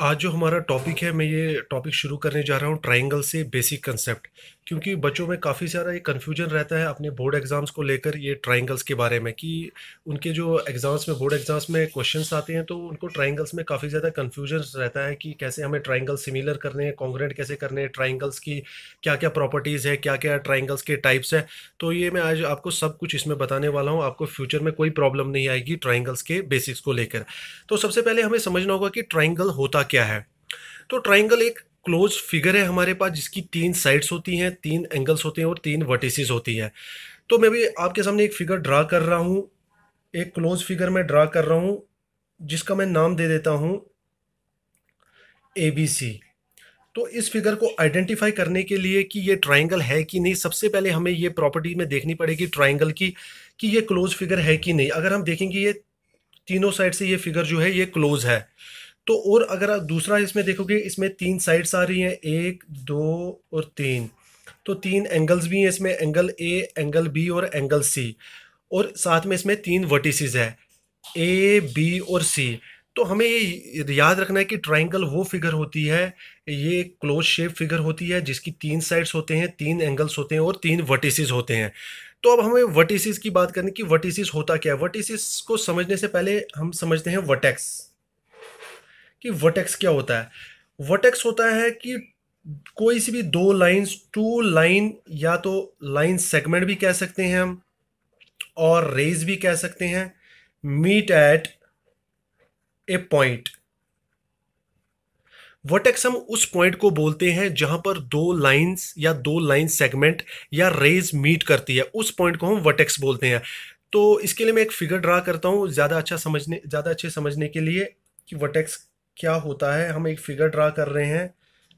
आज जो हमारा टॉपिक है, मैं ये टॉपिक शुरू करने जा रहा हूँ ट्रायंगल से बेसिक कंसेप्ट। क्योंकि बच्चों में काफ़ी सारा ये कन्फ्यूजन रहता है अपने बोर्ड एग्जाम्स को लेकर, ये ट्रायंगल्स के बारे में कि उनके जो एग्जाम्स में बोर्ड एग्जाम्स में क्वेश्चंस आते हैं तो उनको ट्रायंगल्स में काफ़ी ज़्यादा कन्फ्यूजन रहता है कि कैसे हमें ट्रायंगल सिमिलर करने हैं, कॉन्ग्रुएंट कैसे करने हैं, ट्रायंगल्स की क्या क्या प्रॉपर्टीज़ है, क्या क्या ट्रायंगल्स के टाइप्स है। तो ये मैं आज आपको सब कुछ इसमें बताने वाला हूँ, आपको फ्यूचर में कोई प्रॉब्लम नहीं आएगी ट्रायंगल्स के बेसिक्स को लेकर। तो सबसे पहले हमें समझना होगा कि ट्रायंगल होता क्या है। तो ट्राइंगल एक क्लोज फिगर है हमारे पास, जिसकी तीन साइड्स होती हैं, तीन एंगल्स होते हैं और तीन वर्टिसेस होती हैं। तो मैं भी आपके सामने एक फिगर ड्रा कर रहा हूँ, एक क्लोज फिगर में ड्रा कर रहा हूँ, जिसका मैं नाम दे देता हूँ ए बी सी। तो इस फिगर को आइडेंटिफाई करने के लिए कि ये ट्राइंगल है कि नहीं, सबसे पहले हमें ये प्रॉपर्टी में देखनी पड़ेगी ट्राइंगल की कि ये क्लोज फिगर है कि नहीं। अगर हम देखेंगे ये तीनों साइड से ये फिगर जो है ये क्लोज है, तो और अगर आप दूसरा इसमें देखोगे, इसमें तीन साइड्स आ रही हैं, एक दो और तीन। तो तीन एंगल्स भी हैं इसमें, एंगल ए, एंगल बी और एंगल सी। और साथ में इसमें तीन वर्टिसेस है, ए बी और सी। तो हमें ये याद रखना है कि ट्राइंगल वो फिगर होती है, ये क्लोज शेप फिगर होती है जिसकी तीन साइड्स होते हैं, तीन एंगल्स होते हैं और तीन वर्टिसेस होते हैं। तो अब हमें वर्टिसेस की बात करनी कि वर्टिसेस होता क्या है। वर्टिसेस को समझने से पहले हम समझते हैं वर्टेक्स, कि वर्टेक्स क्या होता है। वर्टेक्स होता है कि कोई सी भी दो लाइंस, टू लाइन, या तो लाइन सेगमेंट भी कह सकते हैं हम और रेज भी कह सकते हैं, meet at a point. Vertex हम उस पॉइंट को बोलते हैं जहां पर दो लाइंस या दो लाइन सेगमेंट या रेज मीट करती है, उस पॉइंट को हम वर्टेक्स बोलते हैं। तो इसके लिए मैं एक फिगर ड्रा करता हूं ज़्यादा अच्छे समझने के लिए कि वर्टेक्स क्या होता है। हम एक फिगर ड्रा कर रहे हैं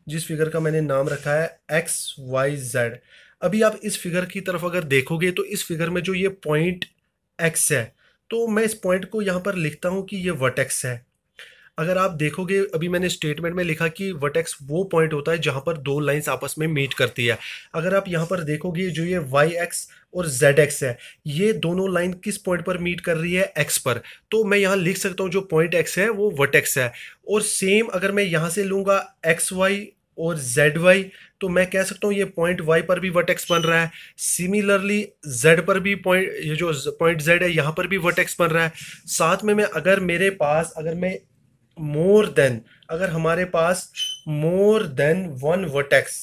जिस फिगर का मैंने नाम रखा है एक्स वाई जेड। अभी आप इस फिगर की तरफ अगर देखोगे तो इस फिगर में जो ये पॉइंट एक्स है, तो मैं इस पॉइंट को यहाँ पर लिखता हूँ कि ये वर्टेक्स है। अगर आप देखोगे, अभी मैंने स्टेटमेंट में लिखा कि वर्टेक्स वो पॉइंट होता है जहां पर दो लाइंस आपस में मीट करती है। अगर आप यहां पर देखोगे, जो ये वाई एक्स और जेड एक्स है, ये दोनों लाइन किस पॉइंट पर मीट कर रही है, एक्स पर। तो मैं यहां लिख सकता हूं जो पॉइंट एक्स है वो वर्टेक्स है। और सेम अगर मैं यहां से लूंगा एक्स वाई और जेड वाई, तो मैं कह सकता हूँ ये पॉइंट वाई पर भी वर्टेक्स बन रहा है। सिमिलरली जेड पर भी पॉइंट, ये जो पॉइंट जेड है यहाँ पर भी वर्टेक्स बन रहा है। साथ में मैं अगर मेरे पास, अगर मैं मोर देन, अगर हमारे पास मोर देन वन वर्टेक्स,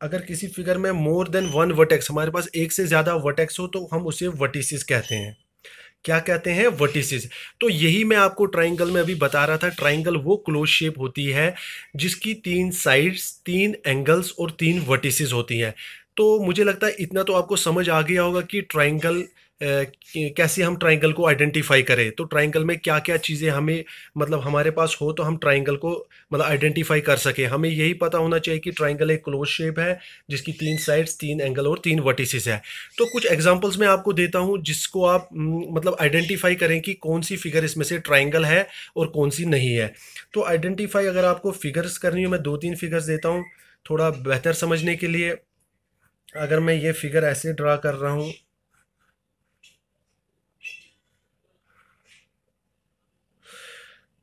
अगर किसी फिगर में मोर देन वन वर्टेक्स, हमारे पास एक से ज्यादा वर्टेक्स हो, तो हम उसे वर्टिसेस कहते हैं। क्या कहते हैं? वर्टिसेस। तो यही मैं आपको ट्राइंगल में अभी बता रहा था, ट्राइंगल वो क्लोज शेप होती है जिसकी तीन साइड्स, तीन एंगल्स और तीन वर्टिसेस होती हैं। तो मुझे लगता है इतना तो आपको समझ आ गया होगा कि ट्राइंगल कैसे हम ट्राइंगल को आइडेंटिफाई करें। तो ट्राइंगल में क्या क्या चीज़ें हमें, मतलब हमारे पास हो तो हम ट्राइंगल को मतलब आइडेंटिफाई कर सकें। हमें यही पता होना चाहिए कि ट्राइंगल एक क्लोज शेप है जिसकी तीन साइड्स, तीन एंगल और तीन वर्टिसेस है। तो कुछ एग्जांपल्स मैं आपको देता हूं जिसको आप मतलब आइडेंटिफाई करें कि कौन सी फिगर इसमें से ट्राइंगल है और कौन सी नहीं है। तो आइडेंटिफाई अगर आपको फिगर्स करनी हो, मैं दो तीन फिगर्स देता हूं थोड़ा बेहतर समझने के लिए। अगर मैं ये फिगर ऐसे ड्रा कर रहा हूं,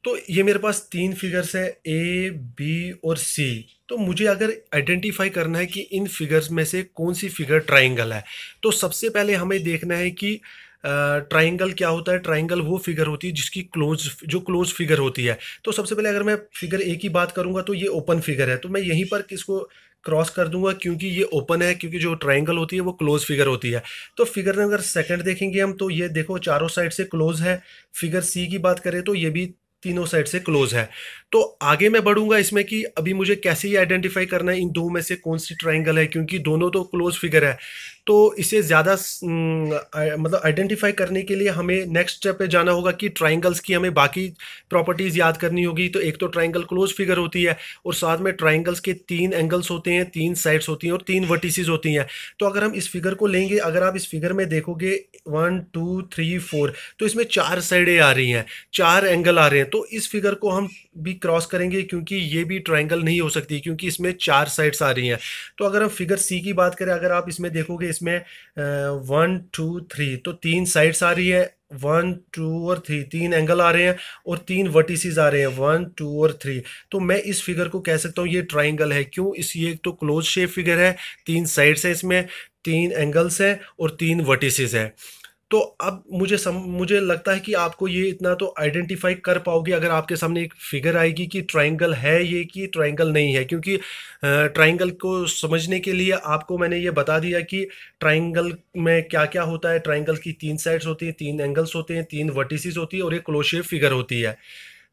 तो ये मेरे पास तीन फिगर्स है, ए बी और सी। तो मुझे अगर आइडेंटिफाई करना है कि इन फिगर्स में से कौन सी फिगर ट्राइंगल है, तो सबसे पहले हमें देखना है कि ट्राइंगल क्या होता है। ट्राइंगल वो फिगर होती है जिसकी क्लोज फिगर होती है। तो सबसे पहले अगर मैं फिगर ए की बात करूंगा तो ये ओपन फिगर है, तो मैं यहीं पर किसको क्रॉस कर दूंगा, क्योंकि ये ओपन है, क्योंकि जो ट्राइंगल होती है वो क्लोज फिगर होती है। तो फिगर में अगर सेकंड देखेंगे हम, तो ये देखो चारों साइड से क्लोज है। फिगर सी की बात करें तो ये भी तीनों साइड से क्लोज है। तो आगे मैं बढ़ूंगा इसमें कि अभी मुझे कैसे ही आइडेंटिफाई करना है इन दो में से कौन सी ट्राइंगल है, क्योंकि दोनों तो क्लोज फिगर है। तो इसे ज़्यादा मतलब आइडेंटिफाई करने के लिए हमें नेक्स्ट स्टेप पे जाना होगा कि ट्राइंगल्स की हमें बाकी प्रॉपर्टीज़ याद करनी होगी। तो एक तो ट्राइंगल क्लोज फिगर होती है और साथ में ट्राइंगल्स के तीन एंगल्स होते हैं, तीन साइड्स होती हैं और तीन वर्टिसेस होती हैं। तो अगर हम इस फिगर को लेंगे, अगर आप इस फिगर में देखोगे 1 2 3 4, तो इसमें चार साइडें आ रही हैं, चार एंगल आ रहे हैं। तो इस फिगर को हम भी क्रॉस करेंगे क्योंकि ये भी ट्राइंगल नहीं हो सकती क्योंकि इसमें 4 साइड्स आ रही हैं। तो अगर हम फिगर सी की बात करें, अगर आप इसमें देखोगे, इसमें 1 2 3 तो 3 साइड्स आ रही है, 1 2 और 3 3 एंगल आ रहे हैं और 3 वर्टिसेस आ रहे हैं, 1 2 और 3। तो मैं इस फिगर को कह सकता हूँ ये ट्राइंगल है। क्यों? इस ये तो क्लोज शेप फिगर है, 3 साइड्स है, इसमें 3 एंगल्स हैं और 3 वर्टिसेस है। तो अब मुझे लगता है कि आपको ये इतना तो आइडेंटिफाई कर पाओगे अगर आपके सामने एक फिगर आएगी कि ट्राइंगल है ये कि ट्राइंगल नहीं है। क्योंकि ट्राइंगल को समझने के लिए आपको मैंने ये बता दिया कि ट्राइंगल में क्या क्या होता है। ट्राइंगल की 3 साइड्स होती हैं, 3 एंगल्स होते हैं, 3 वर्टिसेस होती है और एक क्लोज शेप फिगर होती है।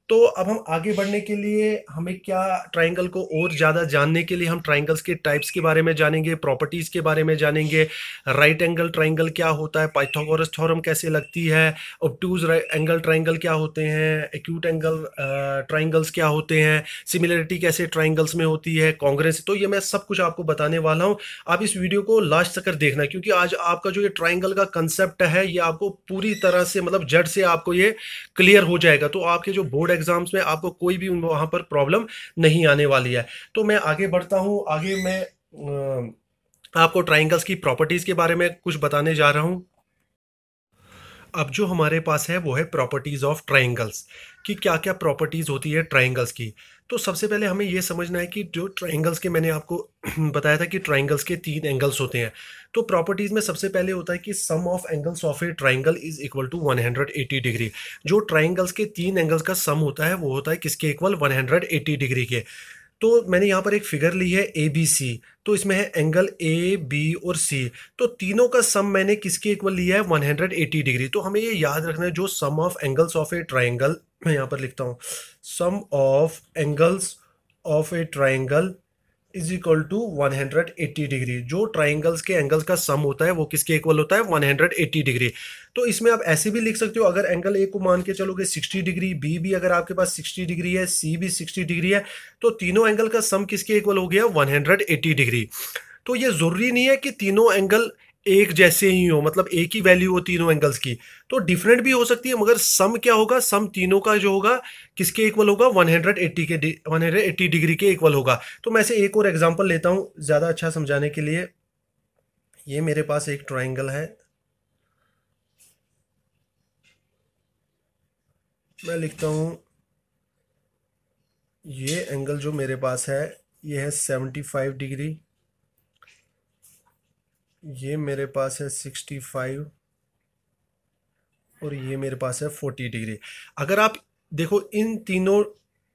तो अब हम आगे बढ़ने के लिए हमें क्या, ट्राइंगल को और ज़्यादा जानने के लिए हम ट्राइंगल्स के टाइप्स के बारे में जानेंगे, प्रॉपर्टीज़ के बारे में जानेंगे, राइट एंगल ट्राइंगल क्या होता है, पाइथागोरस थ्योरम कैसे लगती है, ऑब्टूज एंगल ट्राइंगल क्या होते हैं, एक्यूट एंगल ट्राइंगल्स क्या होते हैं, सिमिलरिटी कैसे ट्राइंगल्स में होती है, कांग्रेस। तो ये मैं सब कुछ आपको बताने वाला हूँ। आप इस वीडियो को लास्ट तक देखना क्योंकि आज आपका जो ये ट्राइंगल का कंसेप्ट है ये आपको पूरी तरह से मतलब जड़ से आपको ये क्लियर हो जाएगा। तो आपके जो बोर्ड एग्जाम्स में आपको कोई भी वहां पर प्रॉब्लम नहीं आने वाली है। तो मैं आगे बढ़ता हूं। आगे मैं आपको ट्राइंगल्स की प्रॉपर्टीज के बारे में कुछ बताने जा रहा हूं। अब जो हमारे पास है वो है प्रॉपर्टीज ऑफ ट्राइंगल्स कि क्या क्या प्रॉपर्टीज होती है ट्राइंगल्स की। तो सबसे पहले हमें ये समझना है कि जो ट्राइंगल्स के, मैंने आपको बताया था कि ट्राइंगल्स के 3 एंगल्स होते हैं। तो प्रॉपर्टीज में सबसे पहले होता है कि sum of angles of a triangle is equal to 180 degree. जो ट्राइंगल्स के 3 एंगल्स का सम होता है वो होता है किसके इक्वल? 180 डिग्री के। तो मैंने यहाँ पर एक फिगर ली है ए बी सी। तो इसमें है एंगल ए बी और सी। तो तीनों का सम मैंने किसके इक्वल लिया है? 180 डिग्री। तो हमें ये याद रखना है जो sum of angles of a triangle, मैं यहाँ पर लिखता हूँ, sum of angles of a triangle is equal to 180 degree. जो ट्राइंगल्स के एंगल्स का सम होता है वो किसके इक्वल होता है? 180 डिग्री। तो इसमें आप ऐसे भी लिख सकते हो, अगर एंगल ए को मान के चलोगे 60 डिग्री, बी भी अगर आपके पास 60 डिग्री है, सी भी 60 डिग्री है, तो तीनों एंगल का सम किसके इक्वल हो गया? 180 डिग्री। तो ये जरूरी नहीं है कि तीनों एंगल एक जैसे ही हो, मतलब एक ही वैल्यू हो तीनों एंगल्स की। तो डिफरेंट भी हो सकती है, मगर सम क्या होगा? सम तीनों का जो होगा किसके इक्वल होगा? 180 डिग्री के इक्वल होगा। तो मैं से एक और एग्जांपल लेता हूं ज्यादा अच्छा समझाने के लिए। ये मेरे पास एक ट्राइंगल है, मैं लिखता हूं ये एंगल जो मेरे पास है ये है 75 डिग्री, ये मेरे पास है 65 और ये मेरे पास है 40 डिग्री। अगर आप देखो इन तीनों,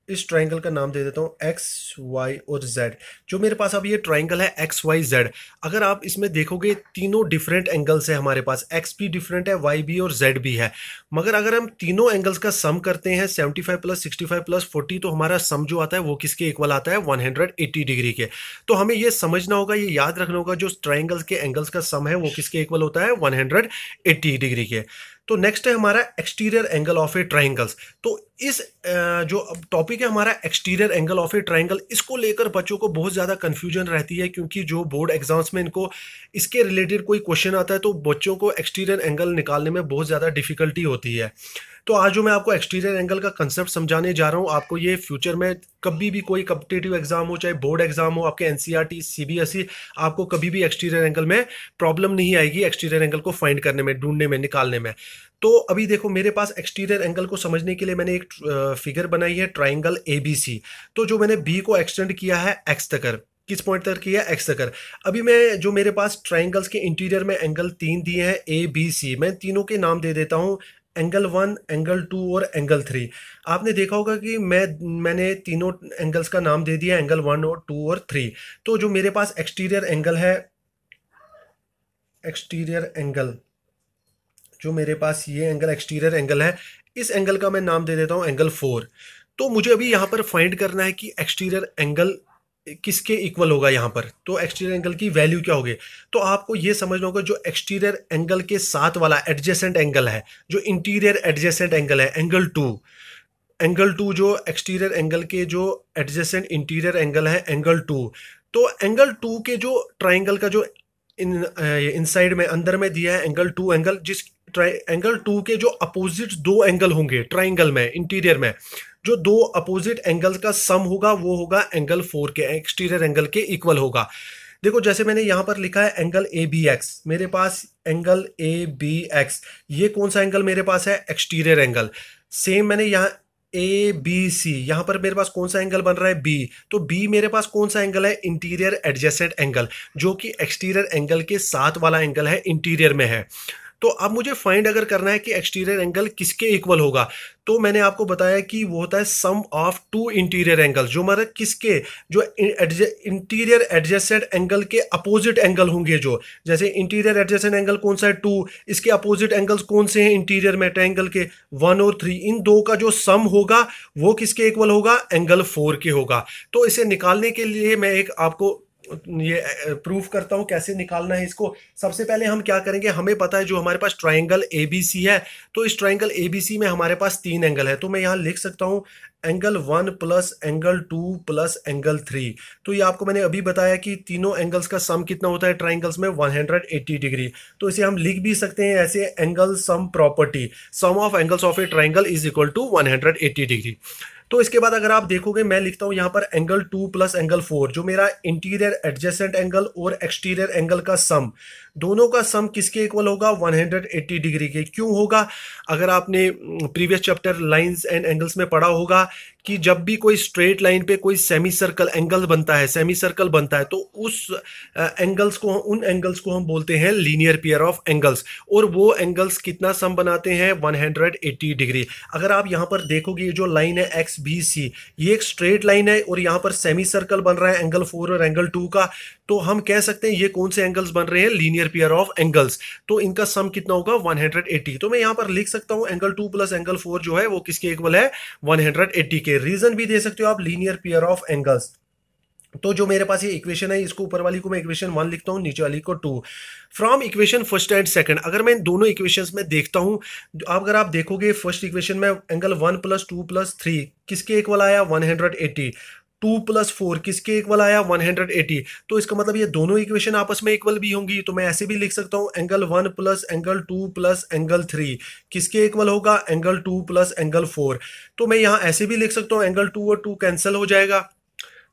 इस ट्राइंगल का नाम दे देता हूँ एक्स वाई और जेड। जो मेरे पास अब ये ट्राइंगल है एक्स वाई जेड, अगर आप इसमें देखोगे तीनों डिफरेंट एंगल्स है हमारे पास, एक्स भी डिफरेंट है, वाई भी और जेड भी है। मगर अगर हम तीनों एंगल्स का सम करते हैं 75 प्लस 65 प्लस 40, तो हमारा सम जो आता है वो किसके इक्वल आता है? 180 डिग्री के। तो हमें ये समझना होगा, ये याद रखना होगा, जो ट्राइंगल्स के एंगल्स का सम है वो किसके इक्वल होता है? 180 डिग्री के। तो नेक्स्ट है हमारा exterior angle of A triangles. तो इस जो टॉपिक है हमारा exterior angle of a triangle, इसको लेकर बच्चों को बहुत ज़्यादा कंफ्यूजन रहती है क्योंकि जो बोर्ड एग्जाम्स में इनको इसके रिलेटेड कोई क्वेश्चन आता है तो बच्चों को एक्सटीरियर एंगल निकालने में बहुत ज़्यादा डिफिकल्टी होती है। तो आज जो मैं आपको एक्सटीरियर एंगल का कंसेप्ट समझाने जा रहा हूँ, आपको ये फ्यूचर में कभी भी कोई कॉम्पिटिटिव एग्जाम हो, चाहे बोर्ड एग्जाम हो, आपके एनसीईआरटी सीबीएसई, आपको कभी भी एक्सटीरियर एंगल में प्रॉब्लम नहीं आएगी एक्सटीरियर एंगल को फाइंड करने में, ढूंढने में, निकालने में। तो अभी देखो मेरे पास एक्सटीरियर एंगल को समझने के लिए मैंने एक फिगर बनाई है ट्राइंगल एबीसी। तो जो मैंने बी को एक्सटेंड किया है एक्स तक, किस पॉइंट तक किया? एक्स तक। अभी मैं जो मेरे पास ट्राइंगल्स के इंटीरियर में एंगल 3 दिए हैं ए बी सी, मैं तीनों के नाम दे देता हूं, एंगल 1, एंगल 2 और एंगल 3। आपने देखा होगा कि मैंने तीनों एंगल्स का नाम दे दिया, एंगल 1 और 2 और 3। तो जो मेरे पास एक्सटीरियर एंगल है, एक्सटीरियर एंगल, जो मेरे पास ये एंगल एक्सटीरियर एंगल है, इस एंगल का मैं नाम दे देता हूं एंगल 4। तो मुझे अभी यहां पर फाइंड करना है कि एक्सटीरियर एंगल किसके इक्वल होगा यहाँ पर, तो एक्सटीरियर एंगल की वैल्यू क्या होगी। तो आपको ये समझना होगा जो एक्सटीरियर एंगल के साथ वाला एडजेसेंट एंगल है, जो इंटीरियर एडजेसेंट एंगल है, एंगल 2, एंगल 2 जो एक्सटीरियर एंगल के जो एडजेसेंट इंटीरियर एंगल है एंगल 2। तो एंगल 2 के जो ट्राइंगल का जो इनसाइड में, अंदर में दिया है एंगल 2 एंगल, जिस एंगल टू के जो अपोजिट दो एंगल होंगे ट्राइंगल में इंटीरियर में, जो दो अपोजिट एंगल्स का सम होगा वो होगा एंगल फोर के एक्सटीरियर एंगल के इक्वल होगा। देखो जैसे मैंने यहां पर लिखा है एंगल ए बी एक्स, मेरे पास एंगल ए बी एक्स, ये कौन सा एंगल मेरे पास है? Exterior angle. सेम मैंने यहाँ ए बी सी, यहां पर मेरे पास कौन सा एंगल बन रहा है? बी। तो बी मेरे पास कौन सा एंगल है? इंटीरियर एडजेसेंट एंगल, जो कि एक्सटीरियर एंगल के साथ वाला एंगल है, इंटीरियर में है। तो अब मुझे फाइंड अगर करना है कि एक्सटीरियर एंगल किसके इक्वल होगा, तो मैंने आपको बताया कि वो होता है sum of to interior angle, जो हमारा किसके, जो इंटीरियर एडजेसेंट एंगल के अपोजिट एंगल होंगे। जो जैसे इंटीरियर एडजेसेंट एंगल कौन सा है? 2। इसके अपोजिट एंगल्स कौन से हैं इंटीरियर में ट्रायंगल के? 1 और 3। इन दो का जो सम होगा वो किसके इक्वल होगा? एंगल 4 के होगा। तो इसे निकालने के लिए मैं एक आपको ये प्रूफ करता हूं कैसे निकालना है इसको। सबसे पहले हम क्या करेंगे, हमें पता है जो हमारे पास ट्रायंगल एबीसी है, तो इस ट्रायंगल एबीसी में हमारे पास 3 एंगल है। तो मैं यहां लिख सकता हूं angle 1 plus angle 2 plus angle 3। तो ये आपको मैंने अभी बताया कि तीनों एंगल्स का सम कितना होता है ट्रायंगल्स में? 180 डिग्री। तो इसे हम लिख भी सकते हैं ऐसे, angle sum property, sum of angles of a triangle is equal to 180 degree. तो इसके बाद अगर आप देखोगे, मैं लिखता हूं यहां पर एंगल 2 प्लस एंगल 4, जो मेरा इंटीरियर एडजेसेंट एंगल और एक्सटीरियर एंगल का सम, दोनों का सम किसके इक्वल होगा? 180 डिग्री के। क्यों होगा? अगर आपने previous chapter lines and angles में पढ़ा होगा कि जब भी कोई स्ट्रेट लाइन पे कोई सेमी सर्कल एंगल बनता है, सेमी सर्कल बनता है, तो उस एंगल्स को, उन एंगल्स को हम बोलते हैं लीनियर पेयर ऑफ एंगल्स। और वो एंगल्स कितना सम बनाते हैं? 180 डिग्री। अगर आप यहां पर देखोगे, ये जो लाइन है एक्स बी सी, ये एक स्ट्रेट लाइन है और यहां पर सेमी सर्कल बन रहा है एंगल 4 और एंगल 2 का, तो हम कह सकते हैं ये कौन से एंगल्स बन रहे हैं? Linear pair of angles. तो इनका सम कितना होगा? 180। तो मैं यहां पर लिख सकता हूं एंगल 2 प्लस एंगल 4 जो है वो किसके इक्वल है? 180 के। रीजन भी दे सकते हो आप, लीनियर पेयर ऑफ एंगल्स। तो जो मेरे पास ये इक्वेशन है, इसको ऊपर वाली को मैं इक्वेशन 1 लिखता हूं, नीचे वाली को 2। From equation first and second, अगर मैं इन दोनों इक्वेशंस में देखता हूं, अगर आप देखोगे फर्स्ट इक्वेशन में एंगल 1 प्लस 2 प्लस 3 किसके इक्वल आया? 180। 2 प्लस 4 किसके इक्वल आया? 180। तो इसका मतलब ये दोनों इक्वेशन आपस में इक्वल भी होंगी। तो मैं ऐसे भी लिख सकता हूं angle 1 plus angle 2 plus angle 3 किसके इक्वल होगा? Angle 2 plus angle 4। तो मैं यहां ऐसे भी लिख सकता हूं एंगल 2 और 2 कैंसिल हो जाएगा,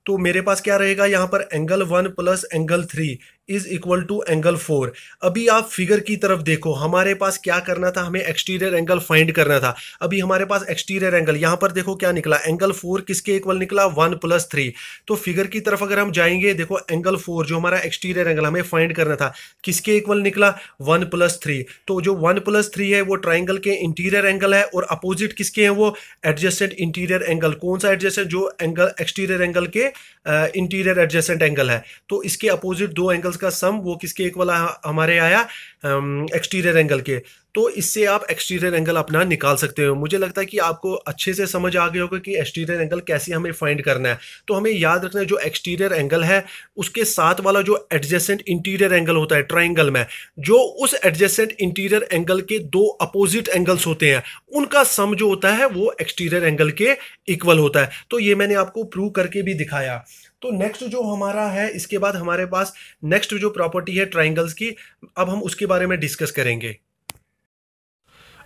तो मेरे पास क्या रहेगा यहां पर? Angle 1 plus angle 3 is equal to angle 4। अभी आप फिगर की तरफ देखो, हमारे पास क्या करना था? हमें एक्सटीरियर एंगल फाइंड करना था। अभी हमारे पास एक्सटीरियर एंगल यहां पर देखो क्या निकला? एंगल 4 किसके इक्वल निकला? 1 प्लस 3। तो फिगर की तरफ अगर हम जाएंगे, देखो एंगल 4 जो हमारा एक्सटीरियर एंगल हमें फाइंड करना था, किसके इक्वल निकला? 1 प्लस 3। तो जो 1 प्लस 3 है वो ट्राइंगल के इंटीरियर एंगल है, और अपोजिट किसके हैं? वो एडजेसेंट इंटीरियर एंगल। कौन सा एडजेसेंट? जो एंगल एक्सटीरियर एंगल के इंटीरियर एडजेसेंट एंगल है। तो इसके अपोजिट दो एंगल्स का सम वो किसके इक्वल हमारे आया? एक्सटीरियर एंगल के। तो इससे आप एक्सटीरियर एंगल अपना निकाल सकते हो। मुझे लगता है कि आपको अच्छे से समझ आ गया होगा कि एक्सटीरियर एंगल कैसे हमें फाइंड करना है। तो हमें याद रखना है जो एक्सटीरियर एंगल है उसके साथ वाला जो एडजेसेंट इंटीरियर एंगल होता है ट्राइंगल में, जो उस एडजेसेंट इंटीरियर एंगल के दो अपोजिट एंगल्स होते हैं, उनका सम जो होता है वो एक्सटीरियर एंगल के इक्वल होता है। तो ये मैंने आपको प्रूव करके भी दिखाया। तो नेक्स्ट जो हमारा है, इसके बाद हमारे पास नेक्स्ट जो प्रॉपर्टी है ट्राइंगल्स की, अब हम उसके बारे में डिस्कस करेंगे।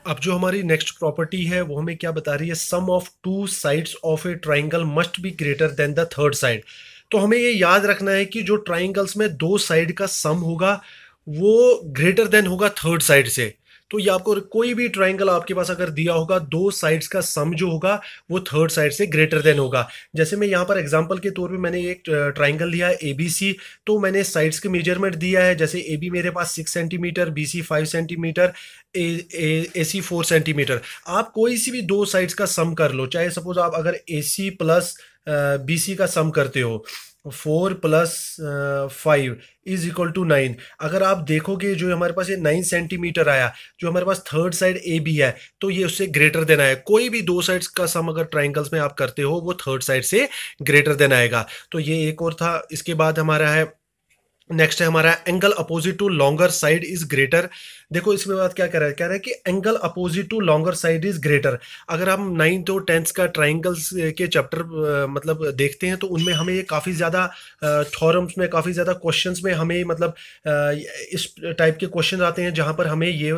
अब जो हमारी नेक्स्ट प्रॉपर्टी है वो हमें क्या बता रही है? Sum of two sides of a triangle must be greater than the third side. तो हमें ये याद रखना है कि जो ट्राइंगल्स में दो साइड का सम होगा वो ग्रेटर देन होगा थर्ड साइड से। तो ये आपको कोई भी ट्राइंगल आपके पास अगर दिया होगा, दो साइड्स का सम जो होगा वो थर्ड साइड से ग्रेटर देन होगा। जैसे मैं यहाँ पर एग्जांपल के तौर पे मैंने एक ट्राइंगल लिया है ABC, तो मैंने साइड्स के मेजरमेंट दिया है। जैसे AB मेरे पास 6 centimetre, BC 5 centimetre, AC 4 centimetre. आप कोई सी भी दो साइड्स का सम कर लो, चाहे सपोज आप अगर AC प्लस BC का सम करते हो, 4 प्लस 5 इज इक्वल टू 9। अगर आप देखोगे जो हमारे पास ये 9 सेंटीमीटर आया, जो हमारे पास थर्ड साइड ए बी है, तो ये उससे ग्रेटर देन आया। कोई भी दो साइड्स का सम अगर ट्राइंगल्स में आप करते हो वो थर्ड साइड से ग्रेटर देन आएगा। तो ये एक और था। इसके बाद हमारा है नेक्स्ट है हमारा angle opposite to longer side is greater. देखो इसमें बात क्या कह रहा है कि angle opposite to longer side is greater. अगर हम 9th और 10th का ट्राइंगल्स के चैप्टर मतलब देखते हैं तो उनमें हमें ये काफ़ी ज़्यादा थ्योरम्स में, काफ़ी ज़्यादा क्वेश्चंस में हमें मतलब इस टाइप के क्वेश्चन आते हैं जहाँ पर हमें ये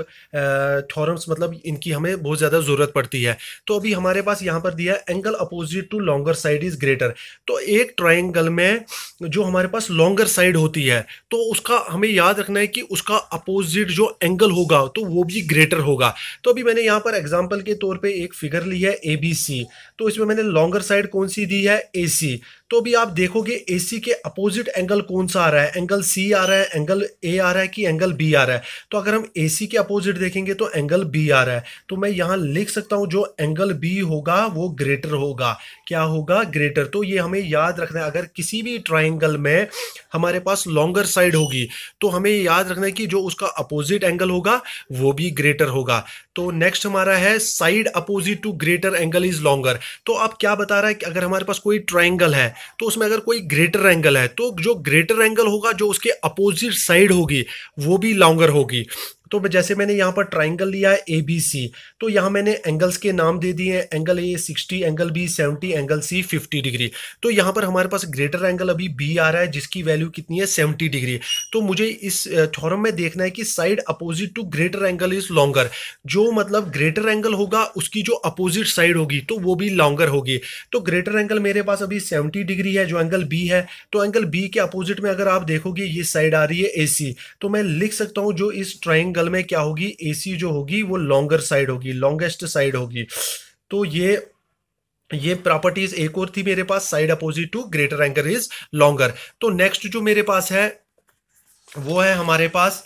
थ्योरम्स मतलब इनकी हमें बहुत ज़्यादा ज़रूरत पड़ती है। तो अभी हमारे पास यहाँ पर दिया है angle opposite to longer side is greater. तो एक ट्राइंगल में जो हमारे पास लॉन्गर साइड होती है तो उसका हमें याद रखना है कि उसका अपोजिट जो एंगल होगा तो वो भी ग्रेटर होगा। तो अभी मैंने यहाँ पर एग्जांपल के तौर पे एक फिगर ली है ए बी सी। तो इसमें मैंने लॉन्गर साइड कौन सी दी है, ए सी। तो अभी आप देखोगे ए सी के अपोजिट एंगल कौन सा आ रहा है, एंगल सी आ रहा है, एंगल ए आ रहा है कि एंगल बी आ रहा है। तो अगर हम ए सी के अपोजिट देखेंगे तो एंगल बी आ रहा है। तो मैं यहाँ लिख सकता हूँ जो एंगल बी होगा वो ग्रेटर होगा। क्या होगा, ग्रेटर। तो ये हमें याद रखना है, अगर किसी भी ट्राइंगल में हमारे पास लॉन्गर साइड होगी तो हमें याद रखना है कि जो उसका अपोजिट एंगल होगा वो भी ग्रेटर होगा। तो नेक्स्ट हमारा है side opposite to greater angle is longer. तो आप क्या बता रहा है कि अगर हमारे पास कोई ट्राइंगल है तो उसमें अगर कोई ग्रेटर एंगल है तो जो ग्रेटर एंगल होगा जो उसके अपोजिट साइड होगी वो भी लॉन्गर होगी। तो जैसे मैंने यहाँ पर ट्राइंगल लिया है ए बी सी। तो यहाँ मैंने एंगल्स के नाम दे दिए हैं, angle A 60, angle B 70, angle C 50 degree. तो यहाँ पर हमारे पास ग्रेटर एंगल अभी बी आ रहा है जिसकी वैल्यू कितनी है, 70 डिग्री। तो मुझे इस थ्योरम में देखना है कि side opposite to greater angle is longer. जो मतलब ग्रेटर एंगल होगा उसकी जो अपोजिट साइड होगी तो वो भी लॉन्गर होगी। तो ग्रेटर एंगल मेरे पास अभी 70 डिग्री है जो एंगल बी है। तो एंगल बी के अपोजिट में अगर आप देखोगे ये साइड आ रही है ए सी। तो मैं लिख सकता हूँ जो इस ट्राइंगल में क्या होगी, एसी जो होगी वो लॉन्गर साइड होगी, लॉन्गेस्ट साइड होगी। तो ये प्रॉपर्टीज एक और थी मेरे पास, side opposite to greater angle is longer. तो नेक्स्ट जो मेरे पास है वो है हमारे पास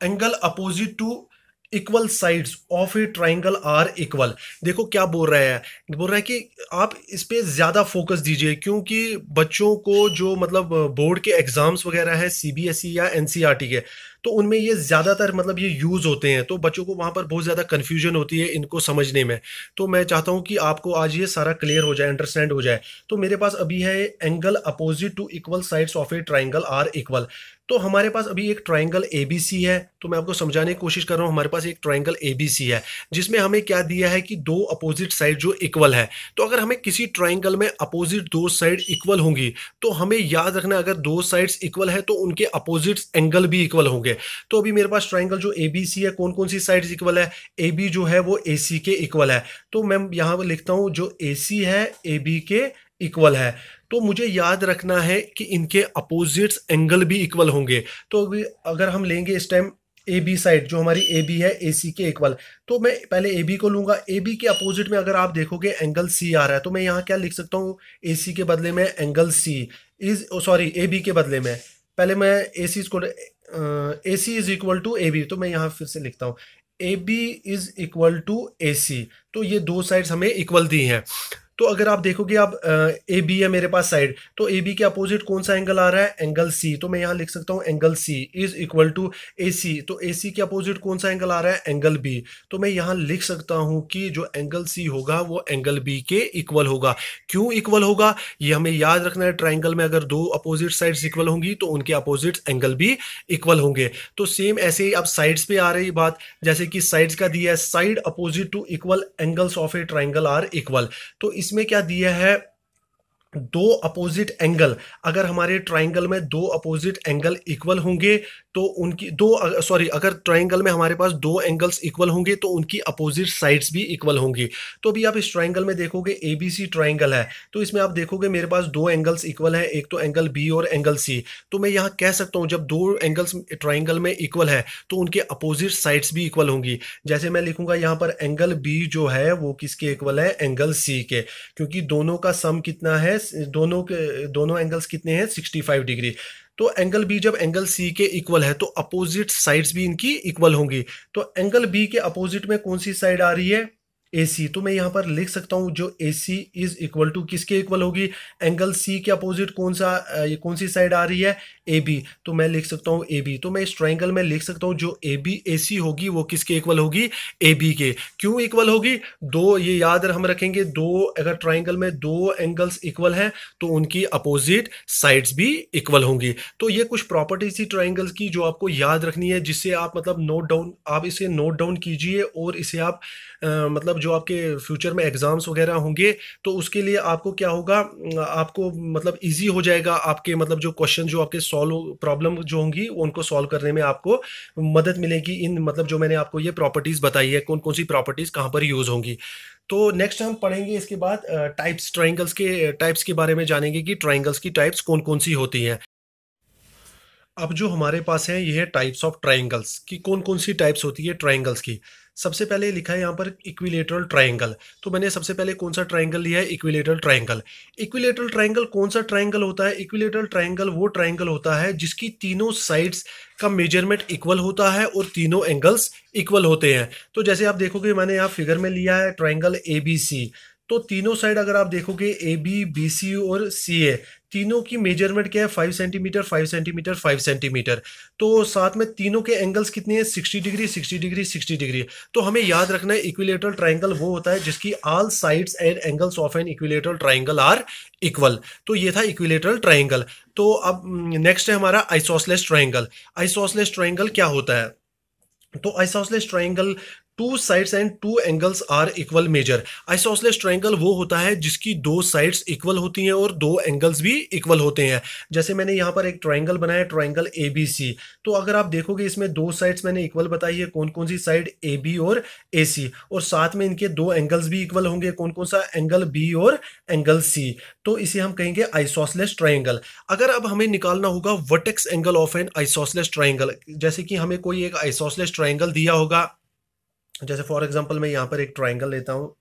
angle opposite to equal sides of a triangle are equal. देखो क्या बोल रहा है कि आप इस पे ज्यादा फोकस दीजिए क्योंकि बच्चों को जो मतलब बोर्ड के एग्जाम्स वगैरह हैं सीबीएसई या एनसीईआरटी के, तो उनमें ये ज्यादातर मतलब ये यूज होते हैं। तो बच्चों को वहां पर बहुत ज्यादा कंफ्यूजन होती है इनको समझने में। तो मैं चाहता हूं कि आपको आज ये सारा क्लियर हो जाए, अंडरस्टैंड हो जाए। तो मेरे पास अभी है angle opposite to equal sides of a triangle are equal. तो हमारे पास अभी एक ट्राइंगल एबीसी है। तो मैं आपको समझाने की कोशिश कर रहा हूं, हमारे पास एक ट्राइंगल एबीसी है जिसमें हमें क्या दिया है कि दो अपोजिट साइड जो इक्वल है। तो अगर हमें किसी ट्राइंगल में अपोजिट दो साइड इक्वल होंगी तो हमें याद रखना अगर दो साइड्स इक्वल है तो उनके अपोजिट एंगल भी इक्वल होंगे। तो अभी मेरे पास ट्राइंगल जो एबीसी है कौन कौन सी साइड्स इक्वल है, ए बी जो है वो ए सी के इक्वल है। तो मैं यहाँ पर लिखता हूँ जो ए सी है ए बी के इक्वल है। तो मुझे याद रखना है कि इनके अपोजिट्स एंगल भी इक्वल होंगे। तो अभी अगर हम लेंगे इस टाइम ए बी साइड जो हमारी ए बी है ए सी के इक्वल, तो मैं पहले ए बी को लूंगा। ए बी के अपोजिट में अगर आप देखोगे एंगल सी आ रहा है तो मैं यहाँ क्या लिख सकता हूँ, ए सी के बदले में angle C is, sorry A B के बदले में पहले मैं ए सी को A C is equal to A B. तो मैं यहाँ फिर से लिखता हूँ A B is equal to ए सी। तो ये दो साइड्स हमें इक्वल दी हैं। तो अगर आप देखोगे अब ए बी है मेरे पास साइड, तो ए बी के अपोजिट कौन सा एंगल आ रहा है, एंगल सी। तो मैं यहाँ लिख सकता हूँ angle C is equal to ए सी। तो ए सी के अपोजिट कौन सा एंगल आ रहा है, एंगल बी। तो मैं यहाँ लिख सकता हूँ कि जो एंगल सी होगा वो एंगल बी के इक्वल होगा। क्यों इक्वल होगा ये हमें याद रखना है, ट्राइंगल में अगर दो अपोजिट साइड्स इक्वल होंगी तो उनके अपोजिट एंगल भी इक्वल होंगे। तो सेम ऐसे ही अब साइड्स पे आ रही बात, जैसे कि साइड्स का दिया है side opposite to equal angles of a triangle are equal. तो इसमें क्या दिया है, दो अपोजिट एंगल। अगर हमारे ट्राइंगल में दो अपोजिट एंगल इक्वल होंगे तो उनकी दो, सॉरी, अगर ट्राइंगल में हमारे पास दो एंगल्स इक्वल होंगे तो उनकी अपोजिट साइड्स भी इक्वल होंगी। तो अभी आप इस ट्राइंगल में देखोगे एबीसी ट्राइंगल है, तो इसमें आप देखोगे मेरे पास दो एंगल्स इक्वल है, एक तो एंगल बी और एंगल सी। तो मैं यहाँ कह सकता हूँ जब दो एंगल्स ट्राइंगल में इक्वल है तो उनके अपोजिट साइड्स भी इक्वल होंगी। जैसे मैं लिखूंगा यहाँ पर एंगल बी जो है वो किसके इक्वल है, एंगल सी के, क्योंकि दोनों का सम कितना है, दोनों एंगल्स कितने हैं, 65 डिग्री। तो एंगल बी जब एंगल सी के इक्वल है तो अपोजिट साइड्स भी इनकी इक्वल होंगी। तो एंगल बी के अपोजिट में कौन सी साइड आ रही है, ए सी, तो मैं यहाँ पर लिख सकता हूँ जो ए सी इज इक्वल टू किसके इक्वल होगी, एंगल सी के अपोजिट कौन सा ये कौन सी साइड आ रही है, ए बी, तो मैं लिख सकता हूँ ए बी। तो मैं इस ट्राइंगल में लिख सकता हूँ जो ए बी ए सी होगी वो किसके इक्वल होगी, ए बी के। क्यों इक्वल होगी, दो ये याद हम रखेंगे, दो अगर ट्राइंगल में दो एंगल्स इक्वल हैं तो उनकी अपोजिट साइड्स भी इक्वल होंगी। तो ये कुछ प्रॉपर्टीज थी ट्राइंगल्स की जो आपको याद रखनी है, जिससे आप मतलब नोट डाउन, आप इसे नोट डाउन कीजिए और इसे आप मतलब जो आपके फ्यूचर में एग्जाम्स वगैरह होंगे तो उसके लिए आपको क्या होगा, आपको मतलब इजी हो जाएगा, आपके मतलब जो क्वेश्चन जो आपके सॉल्व प्रॉब्लम जो होंगी उनको सॉल्व करने में आपको मदद मिलेगी इन मतलब जो मैंने आपको ये प्रॉपर्टीज बताई है, कौन कौन सी प्रॉपर्टीज कहाँ पर यूज होंगी। तो नेक्स्ट हम पढ़ेंगे इसके बाद टाइप्स, ट्राइंगल्स के टाइप्स के बारे में जानेंगे कि ट्राइंगल्स की टाइप्स कौन कौन सी होती हैं। अब जो हमारे पास है ये है टाइप्स ऑफ ट्राइंगल्स की कौन कौन सी टाइप्स होती है ट्राइंगल्स की। सबसे पहले लिखा है यहाँ पर इक्विलेटरल ट्राइंगल। तो मैंने सबसे पहले कौन सा ट्राइंगल लिया है, इक्विलेटरल ट्राइंगल। इक्विलेटरल ट्राइंगल कौन सा ट्राइंगल होता है, इक्विलेटरल ट्राइंगल वो ट्राइंगल होता है जिसकी तीनों साइड्स का मेजरमेंट इक्वल होता है और तीनों एंगल्स इक्वल होते हैं। तो जैसे आप देखोगे मैंने यहाँ फिगर में लिया है ट्राइंगल ए बी सी, तो तीनों साइड अगर आप देखोगे ए बी बी सी और सी ए, तीनों की मेजरमेंट क्या है, 5 सेंटीमीटर 5 सेंटीमीटर 5 सेंटीमीटर। तो साथ में तीनों के एंगल्स कितने हैं, 60 डिग्री 60 डिग्री 60 डिग्री। तो हमें याद रखना है इक्विलेटरल ट्राइंगल वो होता है जिसकी all sides and angles of an equilateral triangle are equal. तो ये था इक्विलेटरल ट्राइंगल। तो अब नेक्स्ट है हमारा आइसोसेलेस ट्राइंगल। आइसोसेलेस ट्राइंगल क्या होता है, तो isosceles triangle two sides and two angles are equal measure. Isosceles triangle वो होता है जिसकी दो साइड्स इक्वल होती हैं और दो एंगल्स भी इक्वल होते हैं। जैसे मैंने यहाँ पर एक ट्राइंगल बनाया ट्राइंगल ए बी सी, तो अगर आप देखोगे इसमें दो साइड्स मैंने इक्वल बताई है, कौन कौन सी साइड, ए बी और ए सी, और साथ में इनके दो एंगल्स भी इक्वल होंगे, कौन कौन सा, एंगल बी और एंगल सी। तो इसे हम कहेंगे आइसोसेलेस ट्राइंगल। अगर अब हमें निकालना होगा vertex angle of N isosceles triangle, जैसे कि हमें कोई एक आइसोसेलेस ट्राइंगल दिया होगा, जैसे फॉर एग्जांपल मैं यहाँ पर एक ट्राइंगल लेता हूँ,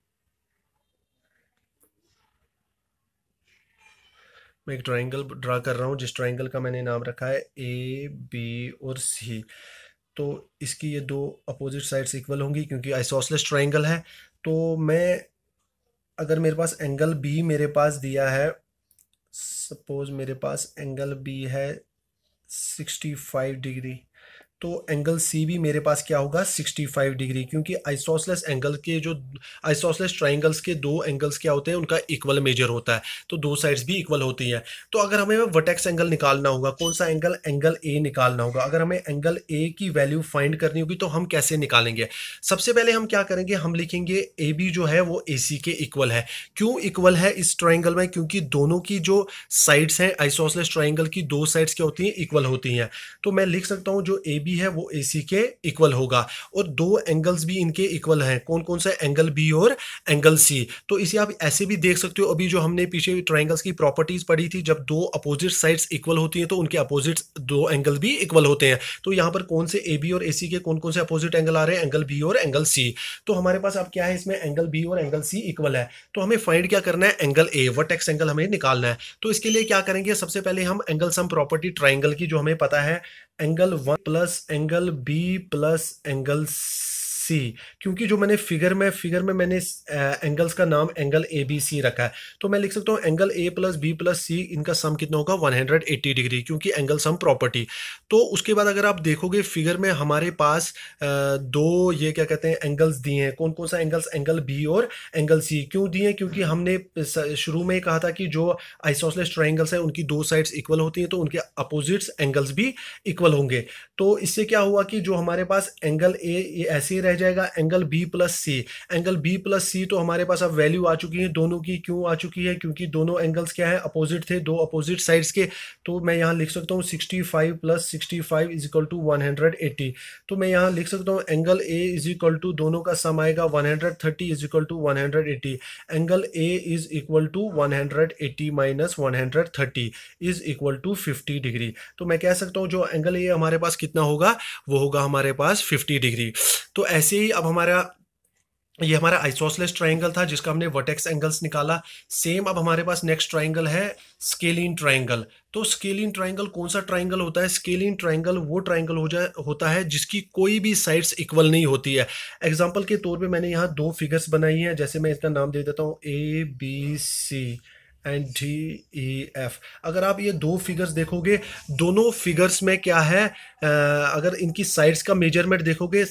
मैं एक ट्राइंगल ड्रा कर रहा हूँ जिस ट्राइंगल का मैंने नाम रखा है ए बी और सी। तो इसकी ये दो अपोजिट साइड्स इक्वल होंगी क्योंकि आइसोसेलेस ट्राइंगल है। तो मैं अगर मेरे पास एंगल बी मेरे पास दिया है, सपोज मेरे पास एंगल बी है 65 डिग्री, तो एंगल सी भी मेरे पास क्या होगा, 65 डिग्री, क्योंकि आइसोसेलेस एंगल के जो आइसोसेलेस ट्राइंगल्स के दो एंगल्स क्या होते हैं, उनका इक्वल मेजर होता है, तो दो साइड्स भी इक्वल होती हैं। तो अगर हमें वर्टेक्स एंगल निकालना होगा, कौन सा एंगल, एंगल ए निकालना होगा। अगर हमें एंगल ए की वैल्यू फाइंड करनी होगी तो हम कैसे निकालेंगे, सबसे पहले हम क्या करेंगे, हम लिखेंगे ए बी जो है वो ए सी के इक्वल है। क्यों इक्वल है इस ट्राइंगल में, क्योंकि दोनों की जो साइड्स हैं आइसोसेलेस ट्राइंगल की, दो साइड्स क्या होती हैं, इक्वल होती हैं। तो मैं लिख सकता हूं जो ए बी है वो ए सी के इक्वल होगा, और दो एंगल्स भी इनके इक्वल हैं, कौन कौन सा, एंगल बी और एंगल सी। तो इसे आप ऐसे भी देख सकते हो, अभी जो हमने पीछे ट्राइंगल्स की प्रॉपर्टीज पढ़ी थी, जब दो अपोजिट साइड्स इक्वल होती हैं तो उनके अपोजिट दो एंगल भी इक्वल होते हैं। तो यहाँ पर कौन से ए बी और ए सी के कौन कौन से अपोजिट एंगल आ रहे हैं, एंगल बी और एंगल सी। तो हमारे पास अब क्या है, इसमें एंगल बी और एंगल सी इक्वल है, तो हमें फाइंड क्या करना है, एंगल ए, वर्टेक्स एंगल हमें निकालना है। तो इसके लिए क्या करेंगे, सबसे पहले हम एंगल सम प्रॉपर्टी ट्राइंगल की जो हमें पता है, angle one plus angle B plus angle C, क्योंकि जो मैंने फिगर में मैंने एंगल्स का नाम एंगल ए बी सी रखा है, तो मैं लिख सकता हूँ एंगल ए प्लस बी प्लस सी, इनका सम कितना होगा, 180 डिग्री, क्योंकि एंगल सम प्रॉपर्टी। तो उसके बाद अगर आप देखोगे फिगर में हमारे पास दो ये क्या कहते हैं एंगल्स दिए हैं, कौन कौन सा एंगल्स, एंगल बी और एंगल सी। क्यों दिए हैं, क्योंकि हमने शुरू में कहा था कि जो आइसोसेलेस ट्राइंगल्स हैं उनकी दो साइड्स इक्वल होती हैं, तो उनके अपोजिट्स एंगल्स भी इक्वल होंगे। तो इससे क्या हुआ कि जो हमारे पास एंगल ए ये ऐसे ही रह जाएगा, एंगल बी प्लस सी, एंगल बी प्लस सी, तो हमारे पास अब वैल्यू आ चुकी है दोनों की। क्यों आ चुकी है, क्योंकि दोनों एंगल्स क्या है, अपोजिट थे, दो अपोजिट साइड्स के। तो मैं यहाँ लिख सकता हूँ 65 प्लस 65 इज इक्वल टू 180। तो मैं यहाँ लिख सकता हूँ angle A is equal to, दोनों का सम आएगा 130 is equal to 180। Angle A is equal to 180 minus 130 is equal to 50 degree. तो मैं कह सकता हूँ जो एंगल ए हमारे पास कितना होगा, वो होगा हमारे पास 50 डिग्री। तो ऐसे ही अब हमारा ये हमारा आइसोसेलेस ट्रायंगल था जिसका हमने वर्टेक्स एंगल्स निकाला। सेम अब हमारे पास नेक्स्ट ट्रायंगल है स्केलिन ट्रायंगल। तो स्केलिन ट्रायंगल कौन सा ट्रायंगल होता है? स्केलिन ट्रायंगल वो ट्रायंगल होता है जिसकी कोई भी साइड्स इक्वल नहीं होती है। एग्जांपल के तौर पे मैंने यहाँ दो फिगर्स बनाई हैं, जैसे मैं इसका नाम दे देता हूँ ABC एंड DEF। अगर आप ये दो फिगर्स देखोगे, दोनों फिगर्स में क्या है, अगर इनकी साइड्स का मेजरमेंट देखोगे,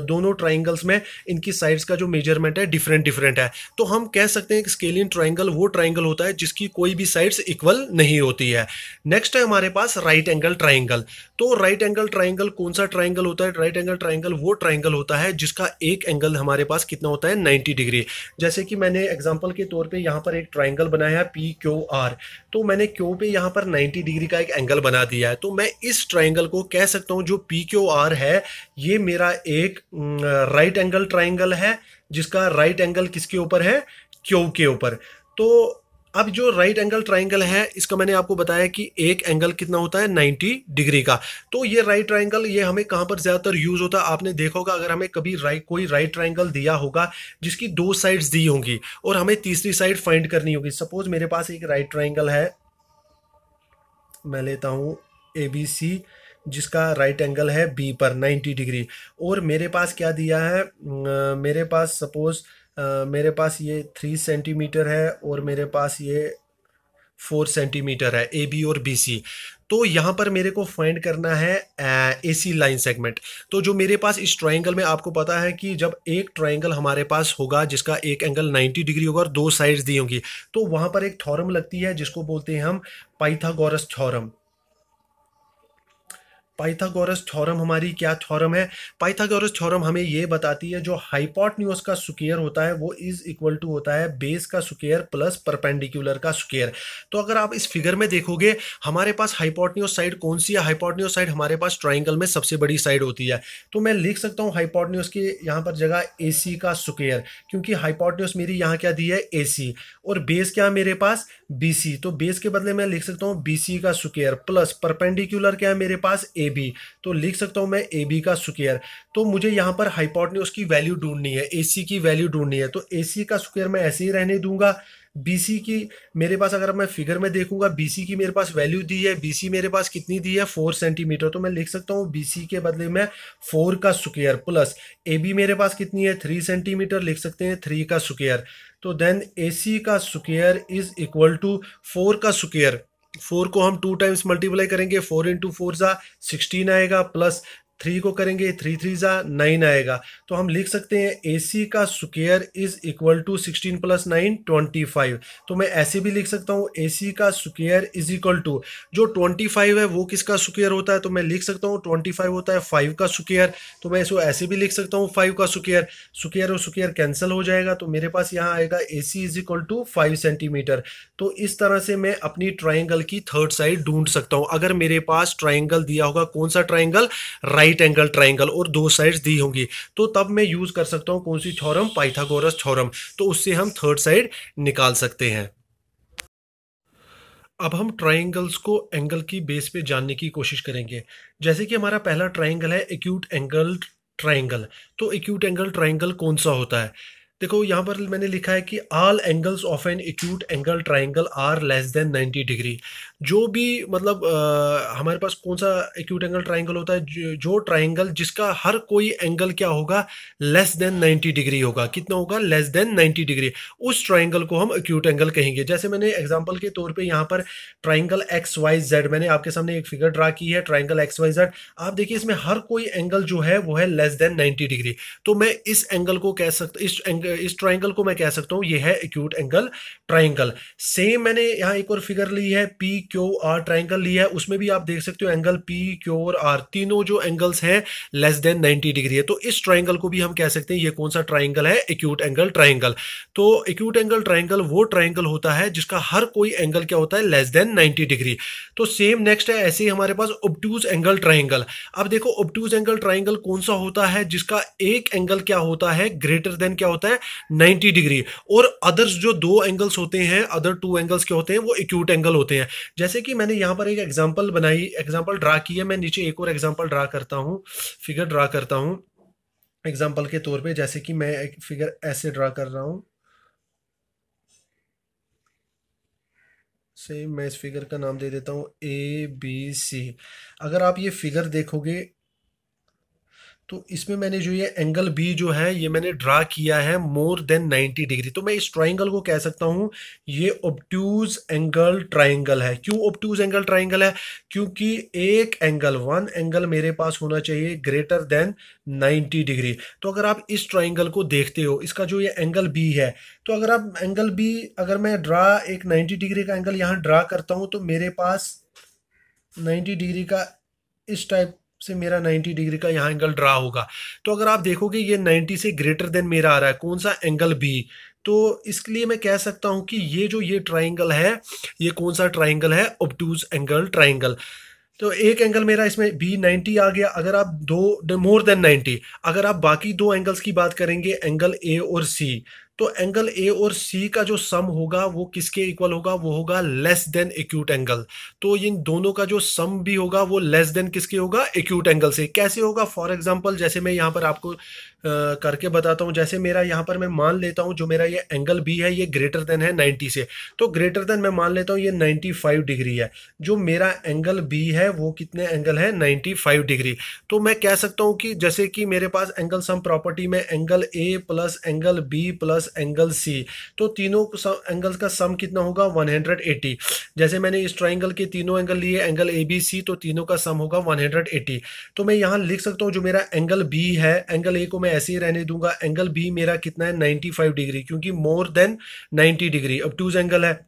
दोनों ट्राइंगल्स में इनकी साइड्स का जो मेजरमेंट है डिफरेंट डिफरेंट है। तो हम कह सकते हैं कि स्केलिन ट्राइंगल वो ट्राइंगल होता है जिसकी कोई भी साइड्स इक्वल नहीं होती है। नेक्स्ट है हमारे पास राइट एंगल ट्राइंगल। तो राइट एंगल ट्राइंगल कौन सा ट्राइंगल होता है? राइट एंगल ट्राइंगल वो ट्राइंगल होता है जिसका एक एंगल हमारे पास कितना होता है? 90 डिग्री। जैसे कि मैंने एग्जांपल के तौर पे यहाँ पर एक ट्राइंगल बनाया है PQR। तो मैंने क्यू पे यहाँ पर 90 डिग्री का एक एंगल बना दिया है। तो मैं इस ट्राइंगल को कह सकता हूँ, जो PQR है ये मेरा एक राइट एंगल ट्राइंगल है जिसका राइट एंगल किसके ऊपर है? क्यू के ऊपर। तो अब जो राइट एंगल ट्राइंगल है इसका मैंने आपको बताया कि एक एंगल कितना होता है? 90 डिग्री का। तो ये राइट ट्राइंगल ये हमें कहाँ पर ज़्यादातर यूज़ होता है? आपने देखा होगा, अगर हमें कभी कोई राइट ट्राइंगल दिया होगा जिसकी दो साइड्स दी होंगी और हमें तीसरी साइड फाइंड करनी होगी। सपोज मेरे पास एक राइट ट्राइंगल है, मैं लेता हूँ ABC, जिसका राइट एंगल है B पर 90 डिग्री। और मेरे पास क्या दिया है, मेरे पास सपोज मेरे पास ये 3 सेंटीमीटर है और मेरे पास ये 4 सेंटीमीटर है, AB और BC। तो यहाँ पर मेरे को फाइंड करना है AC लाइन सेगमेंट। तो जो मेरे पास इस ट्राइंगल में, आपको पता है कि जब एक ट्राइंगल हमारे पास होगा जिसका एक एंगल 90 डिग्री होगा और दो साइड्स दी होंगी, तो वहाँ पर एक थ्योरम लगती है जिसको बोलते हैं हम पाइथागोरस थ्योरम। पाइथागोरस थ्योरम हमारी क्या थ्योरम है? पाइथागोरस थ्योरम हमें ये बताती है जो हाइपोटेन्यूज का स्क्वायर होता है वो इज इक्वल टू होता है बेस का स्क्वायर प्लस परपेंडिकुलर का स्क्वायर। तो अगर आप इस फिगर में देखोगे, हमारे पास हाइपोटेन्यूज साइड कौन सी है? हाइपोटेन्यूज साइड हमारे पास ट्राइंगल में सबसे बड़ी साइड होती है। तो मैं लिख सकता हूँ हाइपोटेन्यूज की यहाँ पर जगह AC का स्क्वायर, क्योंकि हाइपोटेन्यूज मेरी यहाँ क्या दी है? AC। और बेस क्या है मेरे पास? BC। तो बेस के बदले मैं लिख सकता हूँ BC का स्क्वायर प्लस परपेंडिकुलर क्या है मेरे पास? AB। तो लिख सकता हूँ मैं AB का स्क्वायर। तो मुझे यहाँ पर हाइपोटेन्यूज की वैल्यू ढूंढनी है, AC की वैल्यू ढूंढनी है। तो AC का स्क्वायर मैं ऐसे ही रहने दूंगा। BC की मेरे पास, अगर मैं फिगर में देखूंगा, BC की मेरे पास वैल्यू दी है, BC मेरे पास कितनी दी है? 4 सेंटीमीटर। तो मैं लिख सकता हूँ BC के बदले में 4 का स्क्वायर प्लस AB मेरे पास कितनी है? 3 सेंटीमीटर, लिख सकते हैं 3 का स्क्वायर। तो देन AC का स्क्वायर इज इक्वल टू 4 का स्क्वायर। 4 को हम 2 टाइम्स मल्टीप्लाई करेंगे, 4 इंटू 4 जा 16 आएगा, प्लस 3 को करेंगे 3 3 जा 9 आएगा। तो हम लिख सकते हैं AC का square is equal to 16 plus 9 25। तो मैं ऐसे भी लिख सकता हूँ AC का स्क्वायर इज इक्वल टू, जो 25 है वो किसका स्क्वायर होता है? तो मैं लिख सकता हूँ 25 होता है 5 का स्क्वायर। तो मैं इसको ऐसे भी लिख सकता हूँ 5 का स्क्वायर। स्क्वायर और स्क्वायर कैंसिल हो जाएगा, तो मेरे पास यहाँ आएगा AC is equal to 5 centimetre. तो इस तरह से मैं अपनी ट्राइंगल की थर्ड साइड ढूंढ सकता हूँ। अगर मेरे पास ट्राइंगल दिया होगा, कौन सा ट्राइंगल? राइट एंगल ट्राइंगल, और दो साइड्स दी होंगी, तो तब मैं यूज कर सकता हूँ कौन सी थ्योरम? Pythagoras theorem. तो उससे हम थर्ड साइड निकाल सकते हैं। अब हम ट्राइंगल्स को एंगल की बेस पे जानने की कोशिश करेंगे। जैसे कि हमारा पहला ट्राइंगल है एक्यूट एंगल ट्राइंगल। तो एक्यूट एंगल ट्राइंगल कौन सा होता है? देखो यहाँ पर मैंने लिखा है कि all angles of an acute angle triangle are less than 90 degree. जो भी मतलब हमारे पास कौन सा एक्यूट एंगल ट्राइंगल होता है? जो ट्राइंगल जिसका हर कोई एंगल क्या होगा? लेस देन 90 डिग्री होगा। कितना होगा? Less than 90 degree. उस ट्राइंगल को हम एक्यूट एंगल कहेंगे। जैसे मैंने एग्जांपल के तौर पे यहाँ पर ट्राइंगल XYZ, मैंने आपके सामने एक फिगर ड्रा की है ट्राइंगल XYZ। आप देखिए इसमें हर कोई एंगल जो है वो है लेस देन 90 डिग्री। तो मैं इस एंगल को कह सकता, इस ट्राइंगल को मैं कह सकता हूँ ये है एक्यूट एंगल ट्राइंगल। सेम मैंने यहाँ एक और फिगर ली है PQR ट्राइंगल लिया है, उसमें भी आप देख सकते हो एंगल PQR तीनों जो एंगल्स हैं लेस देन 90 डिग्री है। तो इस ट्राइंगल को भी हम कह सकते हैं ये कौन सा ट्राइंगल है? Acute angle triangle. तो एक्यूट एंगल ट्राइंगल वो ट्राइंगल होता है जिसका हर कोई एंगल क्या होता है? Less than 90 degree. तो सेम नेक्स्ट है, ऐसे ही हमारे पास ऑब्टूज एंगल ट्राइंगल। अब देखो ऑब्टूज एंगल ट्राइंगल कौन सा होता है? जिसका एक एंगल क्या होता है? ग्रेटर देन क्या होता है? 90 डिग्री। और अदर्स जो दो एंगल्स होते हैं, अदर टू एंगल्स क्या होते हैं? वो एक्यूट एंगल होते हैं। जैसे कि मैंने यहाँ पर एक एग्जांपल बनाई, एग्जांपल ड्रा की है। मैं नीचे एक और एग्जांपल ड्रा करता हूँ, फिगर ड्रा करता हूँ। एग्जाम्पल के तौर पे जैसे कि मैं एक फिगर ऐसे ड्रा कर रहा हूँ, से मैं इस फिगर का नाम दे देता हूँ ABC। अगर आप ये फिगर देखोगे तो इसमें मैंने जो ये एंगल बी जो है ये मैंने ड्रा किया है मोर देन 90 डिग्री। तो मैं इस ट्राइंगल को कह सकता हूँ ये ऑब्ट्यूज एंगल ट्राइंगल है। क्यों ऑब्ट्यूज एंगल ट्राइंगल है? क्योंकि एक एंगल, वन एंगल मेरे पास होना चाहिए ग्रेटर देन 90 डिग्री। तो अगर आप इस ट्राइंगल को देखते हो, इसका जो ये एंगल बी है, तो अगर आप एंगल बी, अगर मैं ड्रा एक 90 डिग्री का एंगल यहाँ ड्रा करता हूँ तो मेरे पास 90 डिग्री का इस टाइप से मेरा 90 डिग्री का यहाँ एंगल ड्रा होगा। तो अगर आप देखोगे ये 90 से ग्रेटर देन मेरा आ रहा है कौन सा? Angle B. तो इसलिए मैं कह सकता हूँ कि ये जो ये ट्राइंगल है, ये कौन सा ट्राइंगल है? ऑब्टूज एंगल ट्राइंगल। तो एक एंगल मेरा इसमें बी 90 आ गया। अगर आप दो मोर देन 90, अगर आप बाकी दो एंगल्स की बात करेंगे, एंगल ए और सी, तो एंगल ए और सी का जो सम होगा वो किसके इक्वल होगा? वो होगा लेस देन एक्यूट एंगल। तो इन दोनों का जो सम भी होगा वो लेस देन किसके होगा? एक्यूट एंगल से। कैसे होगा? फॉर एग्जांपल जैसे मैं यहाँ पर आपको करके बताता हूँ। जैसे मेरा यहाँ पर मैं मान लेता हूँ जो मेरा ये एंगल बी है ये ग्रेटर देन है 90 से, तो ग्रेटर देन मैं मान लेता हूँ ये 95 डिग्री है। जो मेरा एंगल बी है वो कितने एंगल है? 95 डिग्री। तो मैं कह सकता हूँ कि जैसे कि मेरे पास एंगल सम प्रॉपर्टी में एंगल ए plus angle B plus angle C, तो तीनों एंगल्स का सम कितना होगा? 180। जैसे मैंने इस ट्राइंगल के तीनों एंगल लिए एंगल ए बी सी, तो तीनों का सम होगा 180। तो मैं यहाँ लिख सकता हूँ जो मेरा एंगल बी है, एंगल ए को मैं ऐसे ही रहने दूंगा, एंगल बी मेरा कितना है? 95 डिग्री, क्योंकि more than 90 degree obtuse angle है,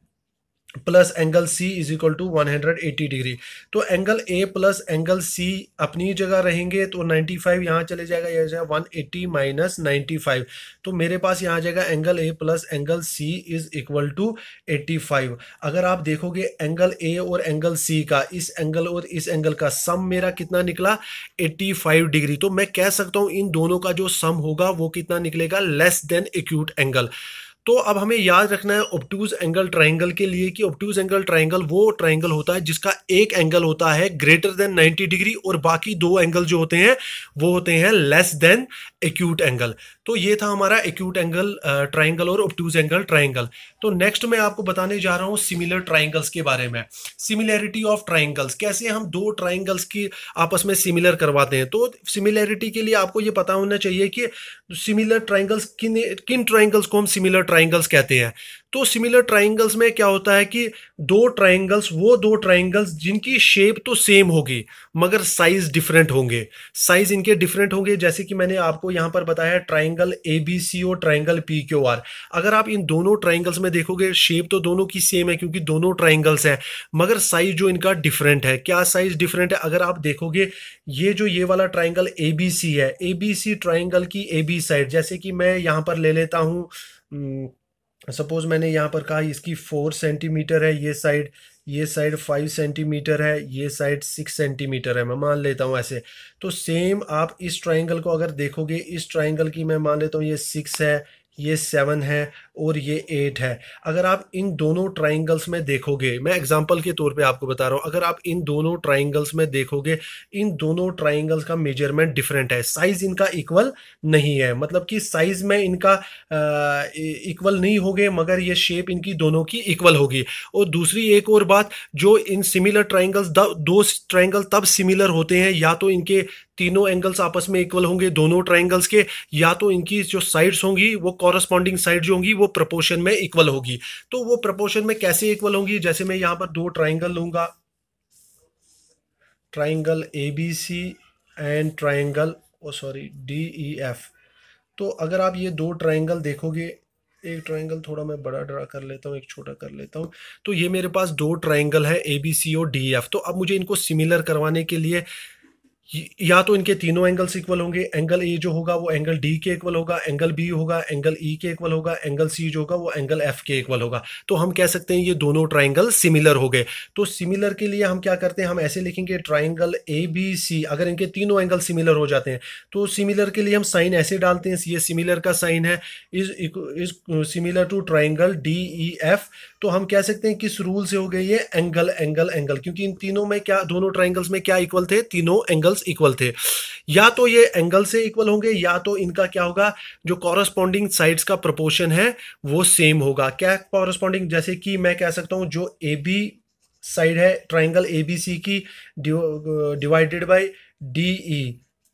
plus angle C is equal to 180 degree. तो एंगल ए प्लस एंगल सी अपनी जगह रहेंगे, तो 95 यहाँ चले जाएगा, यह जाएगा 180 माइनस 95। तो मेरे पास यहाँ आ जाएगा angle A plus angle C is equal to 85। अगर आप देखोगे एंगल ए और एंगल सी का, इस एंगल और इस एंगल का सम मेरा कितना निकला? 85 डिग्री। तो मैं कह सकता हूँ इन दोनों का जो सम होगा वो कितना निकलेगा? Less than acute angle. तो अब हमें याद रखना है ऑब्टूज एंगल ट्राइंगल के लिए कि ऑब्टूज एंगल ट्राइंगल वो ट्राइंगल होता है जिसका एक एंगल होता है ग्रेटर देन 90 डिग्री और बाकी दो एंगल जो होते हैं वो होते हैं लेस देन एक्यूट एंगल। तो ये था हमारा एक्यूट एंगल ट्राइंगल और ऑब्टूज एंगल ट्राइंगल। तो नेक्स्ट मैं आपको बताने जा रहा हूँ सिमिलर ट्राइंगल्स के बारे में। सिमिलैरिटी ऑफ ट्राइंगल्स, कैसे हम दो ट्राइंगल्स की आपस में सिमिलर करवाते हैं। तो सिमिलैरिटी के लिए आपको ये पता होना चाहिए कि सिमिलर ट्राइंगल्स किन किन ट्राइंगल्स को हम सिमिलर ट्राइंगल्स कहते हैं। तो सिमिलर ट्राइंगल्स में क्या होता है कि दो ट्राइंगल्स जिनकी शेप तो सेम होगी मगर साइज डिफरेंट होंगे। साइज इनके डिफरेंट होंगे, जैसे कि मैंने आपको यहां पर बताया ट्राइंगल एबीसी और ट्राइंगल पीक्यूआर। अगर आप इन दोनों ट्राइंगल्स में देखोगे शेप तो दोनों की सेम है क्योंकि दोनों ट्राइंगल्स हैं, मगर साइज जो इनका डिफरेंट है। क्या साइज डिफरेंट है? अगर आप देखोगे ये जो ये वाला ट्राइंगल एबीसी है, एबीसी ट्राइंगल की एबी साइड, जैसे कि मैं यहां पर ले लेता हूं, सपोज मैंने यहाँ पर कहा इसकी 4 सेंटीमीटर है ये साइड 5 सेंटीमीटर है, ये साइड 6 सेंटीमीटर है, मैं मान लेता हूँ ऐसे। तो सेम आप इस ट्राइंगल को अगर देखोगे, इस ट्राइंगल की मैं मान लेता हूँ ये 6 है, ये 7 है और ये 8 है। अगर आप इन दोनों ट्राइंगल्स में देखोगे, मैं एग्जांपल के तौर पे आपको बता रहा हूँ, अगर आप इन दोनों ट्राइंगल्स में देखोगे, इन दोनों ट्राइंगल्स का मेजरमेंट डिफरेंट है, साइज इनका इक्वल नहीं है। मतलब कि साइज में इनका इक्वल नहीं होंगे मगर ये शेप इनकी दोनों की इक्वल होगी। और दूसरी एक और बात, जो इन सिमिलर ट्राइंगल्स, दो ट्राइंगल तब सिमिलर होते हैं या तो इनके तीनों एंगल्स आपस में इक्वल होंगे दोनों ट्राइंगल्स के, या तो इनकी जो साइड्स होंगी वो कॉरस्पॉन्डिंग साइड जो होंगी वो प्रोपोर्शन में इक्वल होगी। तो वो प्रोपोर्शन में कैसे इक्वल होंगी? जैसे मैं यहाँ पर दो ट्राइंगल लूंगा, triangle A B C and triangle D E F. तो अगर आप ये दो ट्राइंगल देखोगे, एक ट्राइंगल थोड़ा मैं बड़ा ड्रा कर लेता हूँ, एक छोटा कर लेता हूँ। तो ये मेरे पास दो ट्राइंगल है ए बी सी और डी एफ। तो अब मुझे इनको सिमिलर करवाने के लिए या तो इनके तीनों एंगल्स इक्वल होंगे, एंगल ए जो होगा वो एंगल डी के इक्वल होगा, एंगल बी होगा एंगल ई के इक्वल होगा, एंगल सी जो होगा वो एंगल एफ के इक्वल होगा। तो हम कह सकते हैं ये दोनों ट्राइंगल सिमिलर हो गए। तो सिमिलर के लिए हम क्या करते हैं, हम ऐसे लिखेंगे ट्राइंगल ए बी सी, अगर इनके तीनों एंगल सिमिलर हो जाते हैं तो सिमिलर के लिए हम साइन ऐसे डालते हैं, ये सिमिलर का साइन है is similar to triangle D E F. तो हम कह सकते हैं किस रूल से हो गए ये? एंगल एंगल एंगल, क्योंकि इन तीनों में क्या, दोनों ट्राइंगल्स में क्या इक्वल थे? तीनों एंगल एंगल्स इक्वल थे। या तो ये एंगल से इक्वल होंगे या तो इनका क्या होगा, जो कॉरस्पॉन्डिंग साइड्स का प्रोपोर्शन है वो सेम होगा। क्या कॉरस्पॉन्डिंग, जैसे कि मैं कह सकता हूँ जो ए बी साइड है ट्राइंगल ए बी सी की divided by D E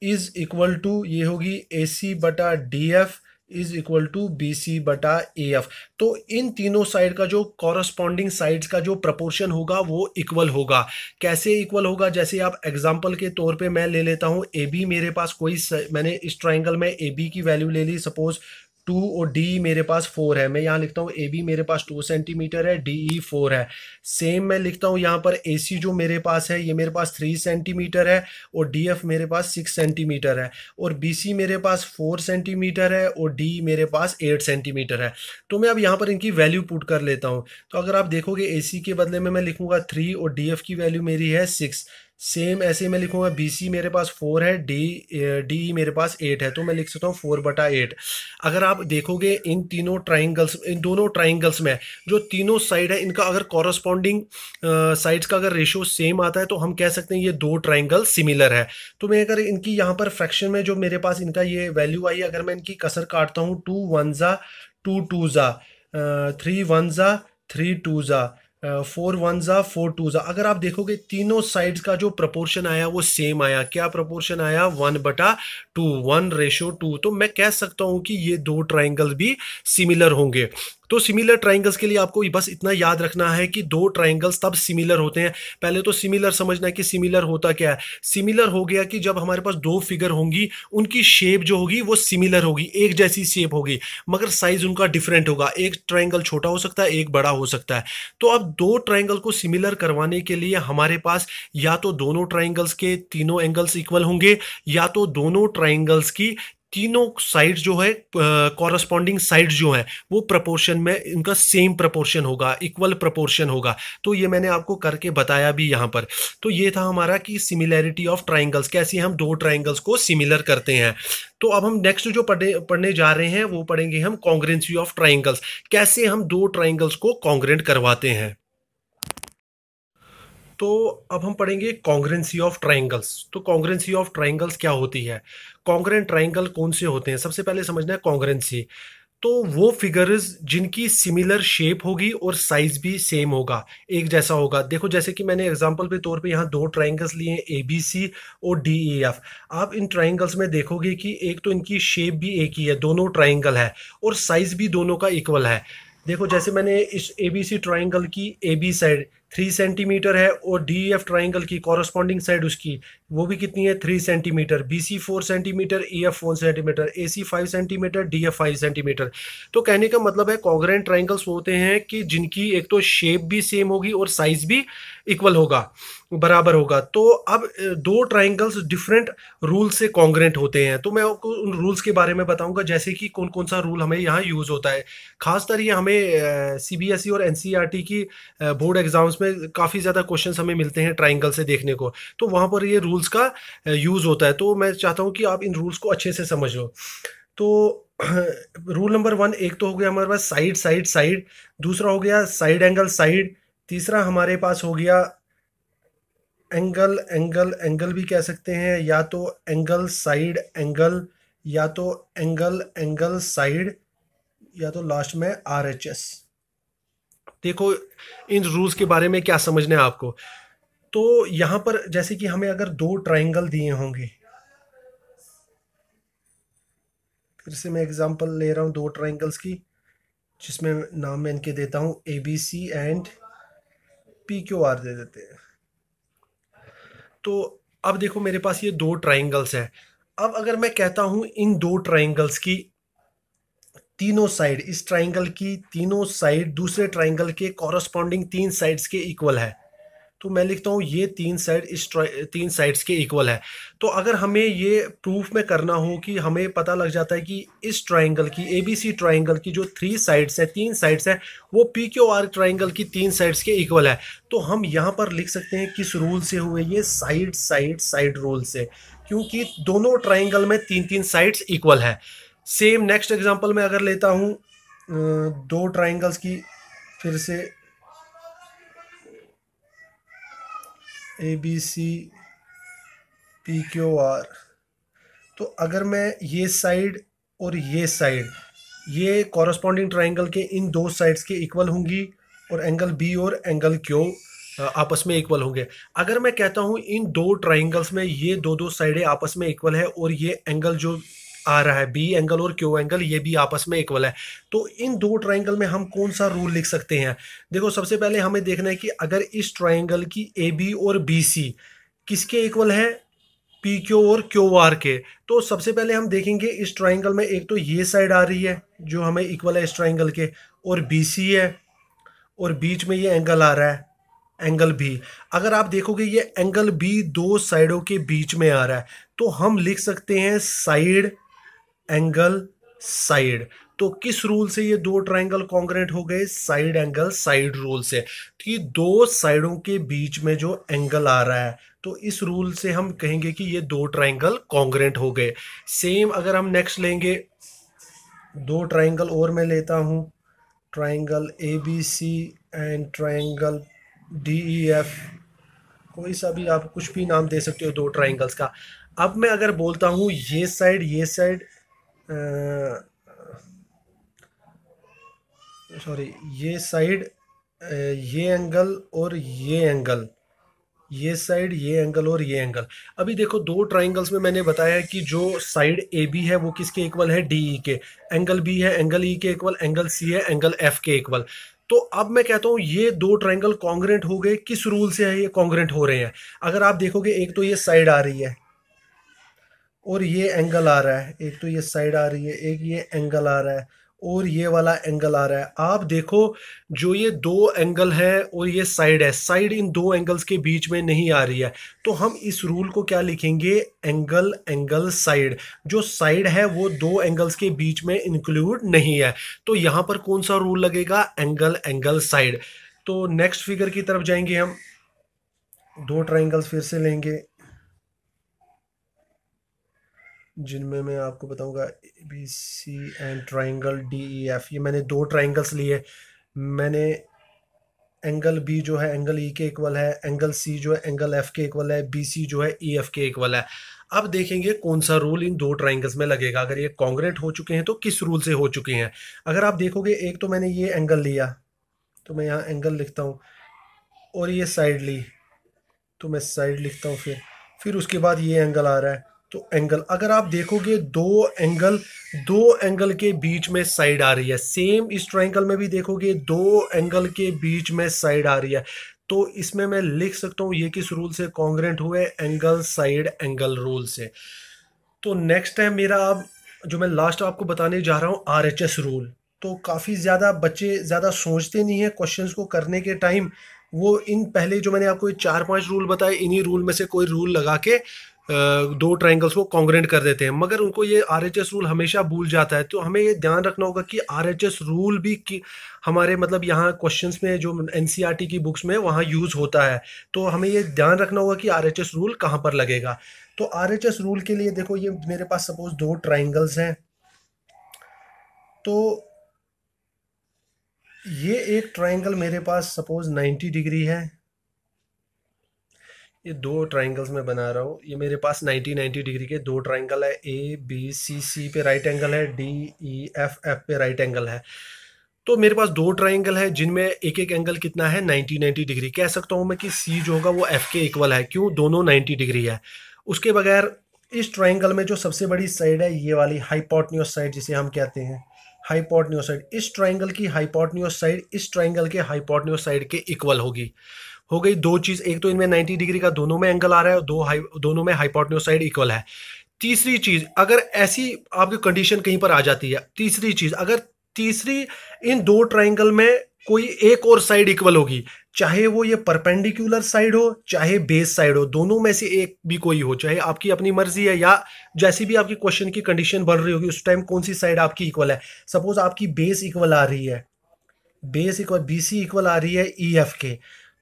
is equal to ये होगी ए सी बटा D F is equal to B C बटा ए एफ। तो इन तीनों साइड का जो कॉरस्पॉन्डिंग साइड्स का जो प्रपोर्शन होगा वो इक्वल होगा। कैसे इक्वल होगा, जैसे आप एग्जांपल के तौर पे मैं ले लेता हूँ ए बी, मेरे पास मैंने इस ट्राइंगल में ए बी की वैल्यू ले ली सपोज 2 और डी मेरे पास 4 है। मैं यहाँ लिखता हूँ ए बी मेरे पास 2 सेंटीमीटर है, डी ई 4 है। सेम मैं लिखता हूँ यहाँ पर ए सी जो मेरे पास है ये मेरे पास 3 सेंटीमीटर है और डी एफ मेरे पास 6 सेंटीमीटर है और बी सी मेरे पास 4 सेंटीमीटर है और डी मेरे पास 8 सेंटीमीटर है। तो मैं अब यहाँ पर इनकी वैल्यू पुट कर लेता हूँ। तो अगर आप देखोगे ए सी के बदले में मैं लिखूंगा 3 और डी एफ की वैल्यू मेरी है 6। सेम ऐसे मैं लिखूंगा बी सी मेरे पास 4 है, डी मेरे पास 8 है, तो मैं लिख सकता हूँ 4/8। अगर आप देखोगे इन तीनों ट्राइंगल्स, इन दोनों ट्राइंगल्स में जो तीनों साइड है इनका अगर कॉरस्पॉन्डिंग साइड्स का अगर रेशियो सेम आता है तो हम कह सकते हैं ये दो ट्राइंगल सिमिलर है। तो मैं अगर इनकी यहाँ पर फ्रैक्शन में जो मेरे पास इनका ये वैल्यू आई, अगर मैं इनकी कसर काटता हूँ 2 1 जा 2 2 जा 3 1 जा 3 2 जा 4 1 जा 4 2 जा, अगर आप देखोगे तीनों साइड्स का जो प्रपोर्शन आया वो सेम आया। क्या प्रपोर्शन आया, 1/2, 1:2। तो मैं कह सकता हूं कि ये दो ट्राइंगल भी सिमिलर होंगे। तो सिमिलर ट्राइंगल्स के लिए आपको बस इतना याद रखना है कि दो ट्राइंगल्स तब सिमिलर होते हैं। पहले तो सिमिलर समझना है कि सिमिलर होता क्या है। सिमिलर हो गया कि जब हमारे पास दो फिगर होंगी उनकी शेप जो होगी वो सिमिलर होगी, एक जैसी शेप होगी, मगर साइज उनका डिफरेंट होगा। एक ट्राइंगल छोटा हो सकता है, एक बड़ा हो सकता है। तो अब दो ट्राइंगल को सिमिलर करवाने के लिए हमारे पास या तो दोनों ट्राइंगल्स के तीनों एंगल्स इक्वल होंगे या तो दोनों ट्राइंगल्स की तीनों साइड्स जो है कॉरस्पॉन्डिंग साइड्स जो है वो प्रपोर्शन में इनका सेम प्रपोर्शन होगा, इक्वल प्रपोर्शन होगा। तो ये मैंने आपको करके बताया भी यहाँ पर। तो ये था हमारा कि सिमिलैरिटी ऑफ ट्राइंगल्स, कैसे हम दो ट्राइंगल्स को सिमिलर करते हैं। तो अब हम नेक्स्ट जो पढ़ने जा रहे हैं वो पढ़ेंगे हम कॉन्ग्रुएंसी ऑफ ट्राइंगल्स, कैसे हम दो ट्राइंगल्स को कॉन्ग्रुएंट करवाते हैं। तो अब हम पढ़ेंगे कॉन्ग्रुएंसी ऑफ ट्राइंगल्स। तो कॉन्ग्रुएंसी ऑफ ट्राइंगल्स क्या होती है, कॉन्ग्रुएंट ट्राइंगल कौन से होते हैं। सबसे पहले समझना है कॉन्ग्रुएंसी, तो वो फिगर्स जिनकी सिमिलर शेप होगी और साइज भी सेम होगा, एक जैसा होगा। देखो जैसे कि मैंने एग्जांपल के तौर पे यहाँ दो ट्राइंगल्स लिए हैं ए बी सी और डी ई एफ। आप इन ट्राइंगल्स में देखोगे कि एक तो इनकी शेप भी एक ही है, दोनों ट्राइंगल है और साइज भी दोनों का इक्वल है। देखो जैसे मैंने इस ए बी सी ट्राइंगल की ए बी साइड 3 सेंटीमीटर है और डी एफ ट्राइंगल की कॉरस्पॉन्डिंग साइड उसकी वो भी कितनी है 3 centimetre, b c 4 centimetre, e f 4 centimetre, a c 5 centimetre, d f 5 centimetre. तो कहने का मतलब है कॉन्ग्रुएंट ट्राइंगल्स होते हैं कि जिनकी एक तो शेप भी सेम होगी और साइज भी इक्वल होगा, बराबर होगा। तो अब दो ट्राइंगल्स डिफरेंट रूल से कॉन्ग्रुएंट होते हैं। तो मैं आपको उन रूल्स के बारे में बताऊंगा, जैसे कि कौन कौन सा रूल हमें यहाँ यूज होता है। खासकर ये हमें सीबीएसई और एनसीईआरटी की बोर्ड एग्जाम्स में काफ़ी ज़्यादा क्वेश्चंस हमें मिलते हैं ट्राइंगल से देखने को, तो वहाँ पर ये रूल्स का यूज़ होता है। तो मैं चाहता हूँ कि आप इन रूल्स को अच्छे से समझ लो। तो रूल नंबर 1, एक तो हो गया हमारे पास साइड साइड साइड, दूसरा हो गया साइड एंगल साइड, तीसरा हमारे पास हो गया एंगल एंगल एंगल भी कह सकते हैं, या तो एंगल साइड एंगल, या तो एंगल एंगल साइड, या तो लास्ट में आर एच एस। देखो इन रूल्स के बारे में क्या समझना है आपको। तो यहाँ पर जैसे कि हमें अगर दो ट्राइंगल दिए होंगे, फिर से मैं एग्जांपल ले रहा हूँ दो ट्राइंगल्स की, जिसमें नाम मैं इनके देता हूँ A B C and P Q R दे देते हैं। तो अब देखो मेरे पास ये दो ट्राइंगल्स हैं। अब अगर मैं कहता हूँ इन दो ट्राइंगल्स की तीनों साइड, इस ट्राइंगल की तीनों साइड दूसरे ट्राइंगल के कॉरस्पॉन्डिंग तीन साइड्स के इक्वल है, तो मैं लिखता हूँ ये तीन साइड इस तीन साइड्स के इक्वल है। तो अगर हमें ये प्रूफ में करना हो कि हमें पता लग जाता है कि इस ट्राइंगल की एबीसी ट्राइंगल की जो थ्री साइड्स है, तीन साइड्स है, वो पी क्यू आर ट्राइंगल की तीन साइड्स के इक्वल है, तो हम यहाँ पर लिख सकते हैं किस रूल से हुए ये, साइड साइड साइड रूल से, क्योंकि दोनों ट्राइंगल में तीन तीन साइड्स इक्वल है। सेम नेक्स्ट एग्जांपल में अगर लेता हूँ दो ट्राइंगल्स की, फिर से A B C P Q R. तो अगर मैं ये साइड और ये साइड, ये कॉरस्पॉन्डिंग ट्राइंगल के इन दो साइड्स के इक्वल होंगी, और एंगल बी और एंगल क्यू आपस में इक्वल होंगे। अगर मैं कहता हूँ इन दो ट्राइंगल्स में ये दो दो साइडें आपस में इक्वल है, और ये एंगल जो आ रहा है बी एंगल और क्यू एंगल ये भी आपस में इक्वल है, तो इन दो ट्राइंगल में हम कौन सा रूल लिख सकते हैं? देखो, सबसे पहले हमें देखना है कि अगर इस ट्राइंगल की ए बी और बी सी किसके इक्वल है, पी क्यू और क्यू आर के। तो सबसे पहले हम देखेंगे इस ट्राइंगल में, एक तो ये साइड आ रही है जो हमें इक्वल है इस ट्राइंगल के, और बी सी है, और बीच में ये एंगल आ रहा है एंगल बी। अगर आप देखोगे ये एंगल बी दो साइडों के बीच में आ रहा है, तो हम लिख सकते हैं साइड एंगल साइड। तो किस रूल से ये दो ट्राइंगल कॉन्ग्रेंट हो गए? साइड एंगल साइड रूल से। कि दो साइडों के बीच में जो एंगल आ रहा है, तो इस रूल से हम कहेंगे कि ये दो ट्राइंगल कॉन्ग्रेंट हो गए। सेम अगर हम नेक्स्ट लेंगे, दो ट्राइंगल और मैं लेता हूँ, triangle A B C and triangle D E F, कोई सा भी आप कुछ भी नाम दे सकते हो दो ट्राइंगल्स का। अब मैं अगर बोलता हूँ ये साइड सॉरी ये साइड, ये एंगल और ये एंगल, ये साइड ये एंगल और ये एंगल। अभी देखो दो ट्राइंगल्स में मैंने बताया कि जो साइड ए बी है वो किसके इक्वल है? डी ई के। एंगल बी है एंगल ई के इक्वल, एंगल सी है एंगल एफ के इक्वल। तो अब मैं कहता हूँ ये दो ट्राइंगल कॉन्ग्रेंट हो गए। किस रूल से है ये कॉन्ग्रेंट हो रहे हैं? अगर आप देखोगे एक तो ये साइड आ रही है और ये एंगल आ रहा है, एक तो ये साइड आ रही है, एक ये एंगल आ रहा है और ये वाला एंगल आ रहा है। आप देखो जो ये दो एंगल है और ये साइड है, साइड इन दो एंगल्स के बीच में नहीं आ रही है, तो हम इस रूल को क्या लिखेंगे? Angle angle side. जो साइड है वो दो एंगल्स के बीच में इंक्लूड नहीं है, तो यहां पर कौन सा रूल लगेगा? Angle angle side. तो नेक्स्ट फिगर की तरफ जाएंगे हम, दो ट्राइंगल्स फिर से लेंगे जिनमें मैं आपको बताऊंगा A B C and triangle D E F. ये मैंने दो ट्राइंगल्स लिए। मैंने एंगल बी जो है एंगल ई के इक्वल है, एंगल सी जो है एंगल एफ के इक्वल है, बी सी जो है ई एफ के इक्वल है। अब देखेंगे कौन सा रूल इन दो ट्राइंगल्स में लगेगा। अगर ये कॉन्ग्रेंट हो चुके हैं तो किस रूल से हो चुके हैं? अगर आप देखोगे एक तो मैंने ये एंगल लिया, तो मैं यहाँ एंगल लिखता हूँ, और ये साइड ली तो मैं साइड लिखता हूँ। फिर उसके बाद ये एंगल आ रहा है, तो एंगल। अगर आप देखोगे दो एंगल के बीच में साइड आ रही है। सेम इस ट्राइंगल में भी देखोगे दो एंगल के बीच में साइड आ रही है, तो इसमें मैं लिख सकता हूँ ये किस रूल से कॉन्ग्रेंट हुए? एंगल साइड एंगल रूल से। तो नेक्स्ट है मेरा, अब जो मैं लास्ट आपको बताने जा रहा हूँ, आर एच एस रूल। तो काफ़ी ज़्यादा बच्चे ज़्यादा सोचते नहीं है क्वेश्चंस को करने के टाइम, वो इन पहले जो मैंने आपको ये चार पांच रूल बताए, इन्हीं रूल में से कोई रूल लगा के दो ट्राइंगल्स को कॉन्ग्रेंट कर देते हैं, मगर उनको ये आर एच एस रूल हमेशा भूल जाता है। तो हमें ये ध्यान रखना होगा कि आर एच एस रूल भी कि हमारे मतलब यहाँ क्वेश्चंस में जो एनसीईआरटी की बुक्स में वहाँ यूज़ होता है, तो हमें ये ध्यान रखना होगा कि आर एच एस रूल कहाँ पर लगेगा। तो आर एच एस रूल के लिए देखो, ये मेरे पास सपोज दो ट्राइंगल्स हैं, तो ये एक ट्राइंगल मेरे पास सपोज 90 डिग्री है। ये दो ट्राइंगल्स मैं बना रहा हूँ, ये मेरे पास 90 डिग्री के दो ट्राइंगल है। ए बी सी, सी पे राइट एंगल है, डी ई एफ, एफ पे राइट एंगल है। तो मेरे पास दो ट्राइंगल है जिनमें एक एक एंगल कितना है? 90 डिग्री। कह सकता हूँ मैं कि सी जो होगा वो एफ के इक्वल है। क्यों? दोनों 90 डिग्री है। उसके बगैर इस ट्राइंगल में जो सबसे बड़ी साइड है ये वाली हाइपोटेन्यूज साइड जिसे हम कहते हैं हाइपोटेन्यूज साइड, इस ट्राइंगल की हाइपोटेन्यूज साइड इस ट्राइंगल के हाइपोटेन्यूज साइड के इक्वल होगी। हो गई दो चीज, एक तो इनमें 90 डिग्री का दोनों में एंगल आ रहा है और दोनों में हाइपोटेन्यूज साइड इक्वल है। तीसरी चीज, अगर ऐसी आपकी कंडीशन कहीं पर आ जाती है, तीसरी चीज अगर तीसरी इन दो ट्राइंगल में कोई एक और साइड इक्वल होगी, चाहे वो ये परपेंडिकुलर साइड हो चाहे बेस साइड हो, दोनों में से एक भी कोई हो, चाहे आपकी अपनी मर्जी है या जैसी भी आपकी क्वेश्चन की कंडीशन बन रही होगी उस टाइम कौन सी साइड आपकी इक्वल है। सपोज आपकी बेस इक्वल आ रही है, base equal b c equal आ रही है ई एफ के,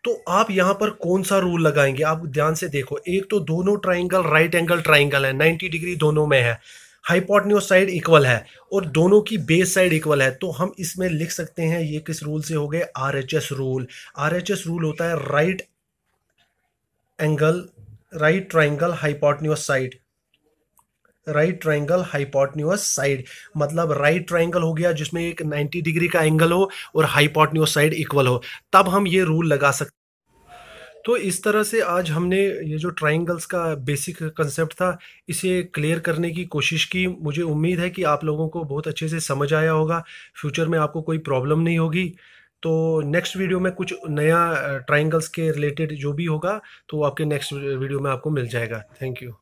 तो आप यहां पर कौन सा रूल लगाएंगे? आप ध्यान से देखो, एक तो दोनों ट्राइंगल राइट एंगल ट्राइंगल है, 90 डिग्री दोनों में है, हाइपोटेन्यूज साइड इक्वल है और दोनों की बेस साइड इक्वल है, तो हम इसमें लिख सकते हैं ये किस रूल से हो गए? R H S rule. R H S rule होता है right angle right triangle hypotenuse side. Right triangle hypotenuse side मतलब राइट ट्राइंगल हो गया जिसमें एक 90 डिग्री का एंगल हो और हाइपोटेन्यूज साइड इक्वल हो, तब हम ये रूल लगा सकते। तो इस तरह से आज हमने ये जो ट्राइंगल्स का बेसिक कंसेप्ट था, इसे क्लियर करने की कोशिश की। मुझे उम्मीद है कि आप लोगों को बहुत अच्छे से समझ आया होगा, फ्यूचर में आपको कोई प्रॉब्लम नहीं होगी। तो नेक्स्ट वीडियो में कुछ नया ट्राइंगल्स के रिलेटेड जो भी होगा तो वो आपके नेक्स्ट वीडियो में आपको मिल जाएगा। Thank you.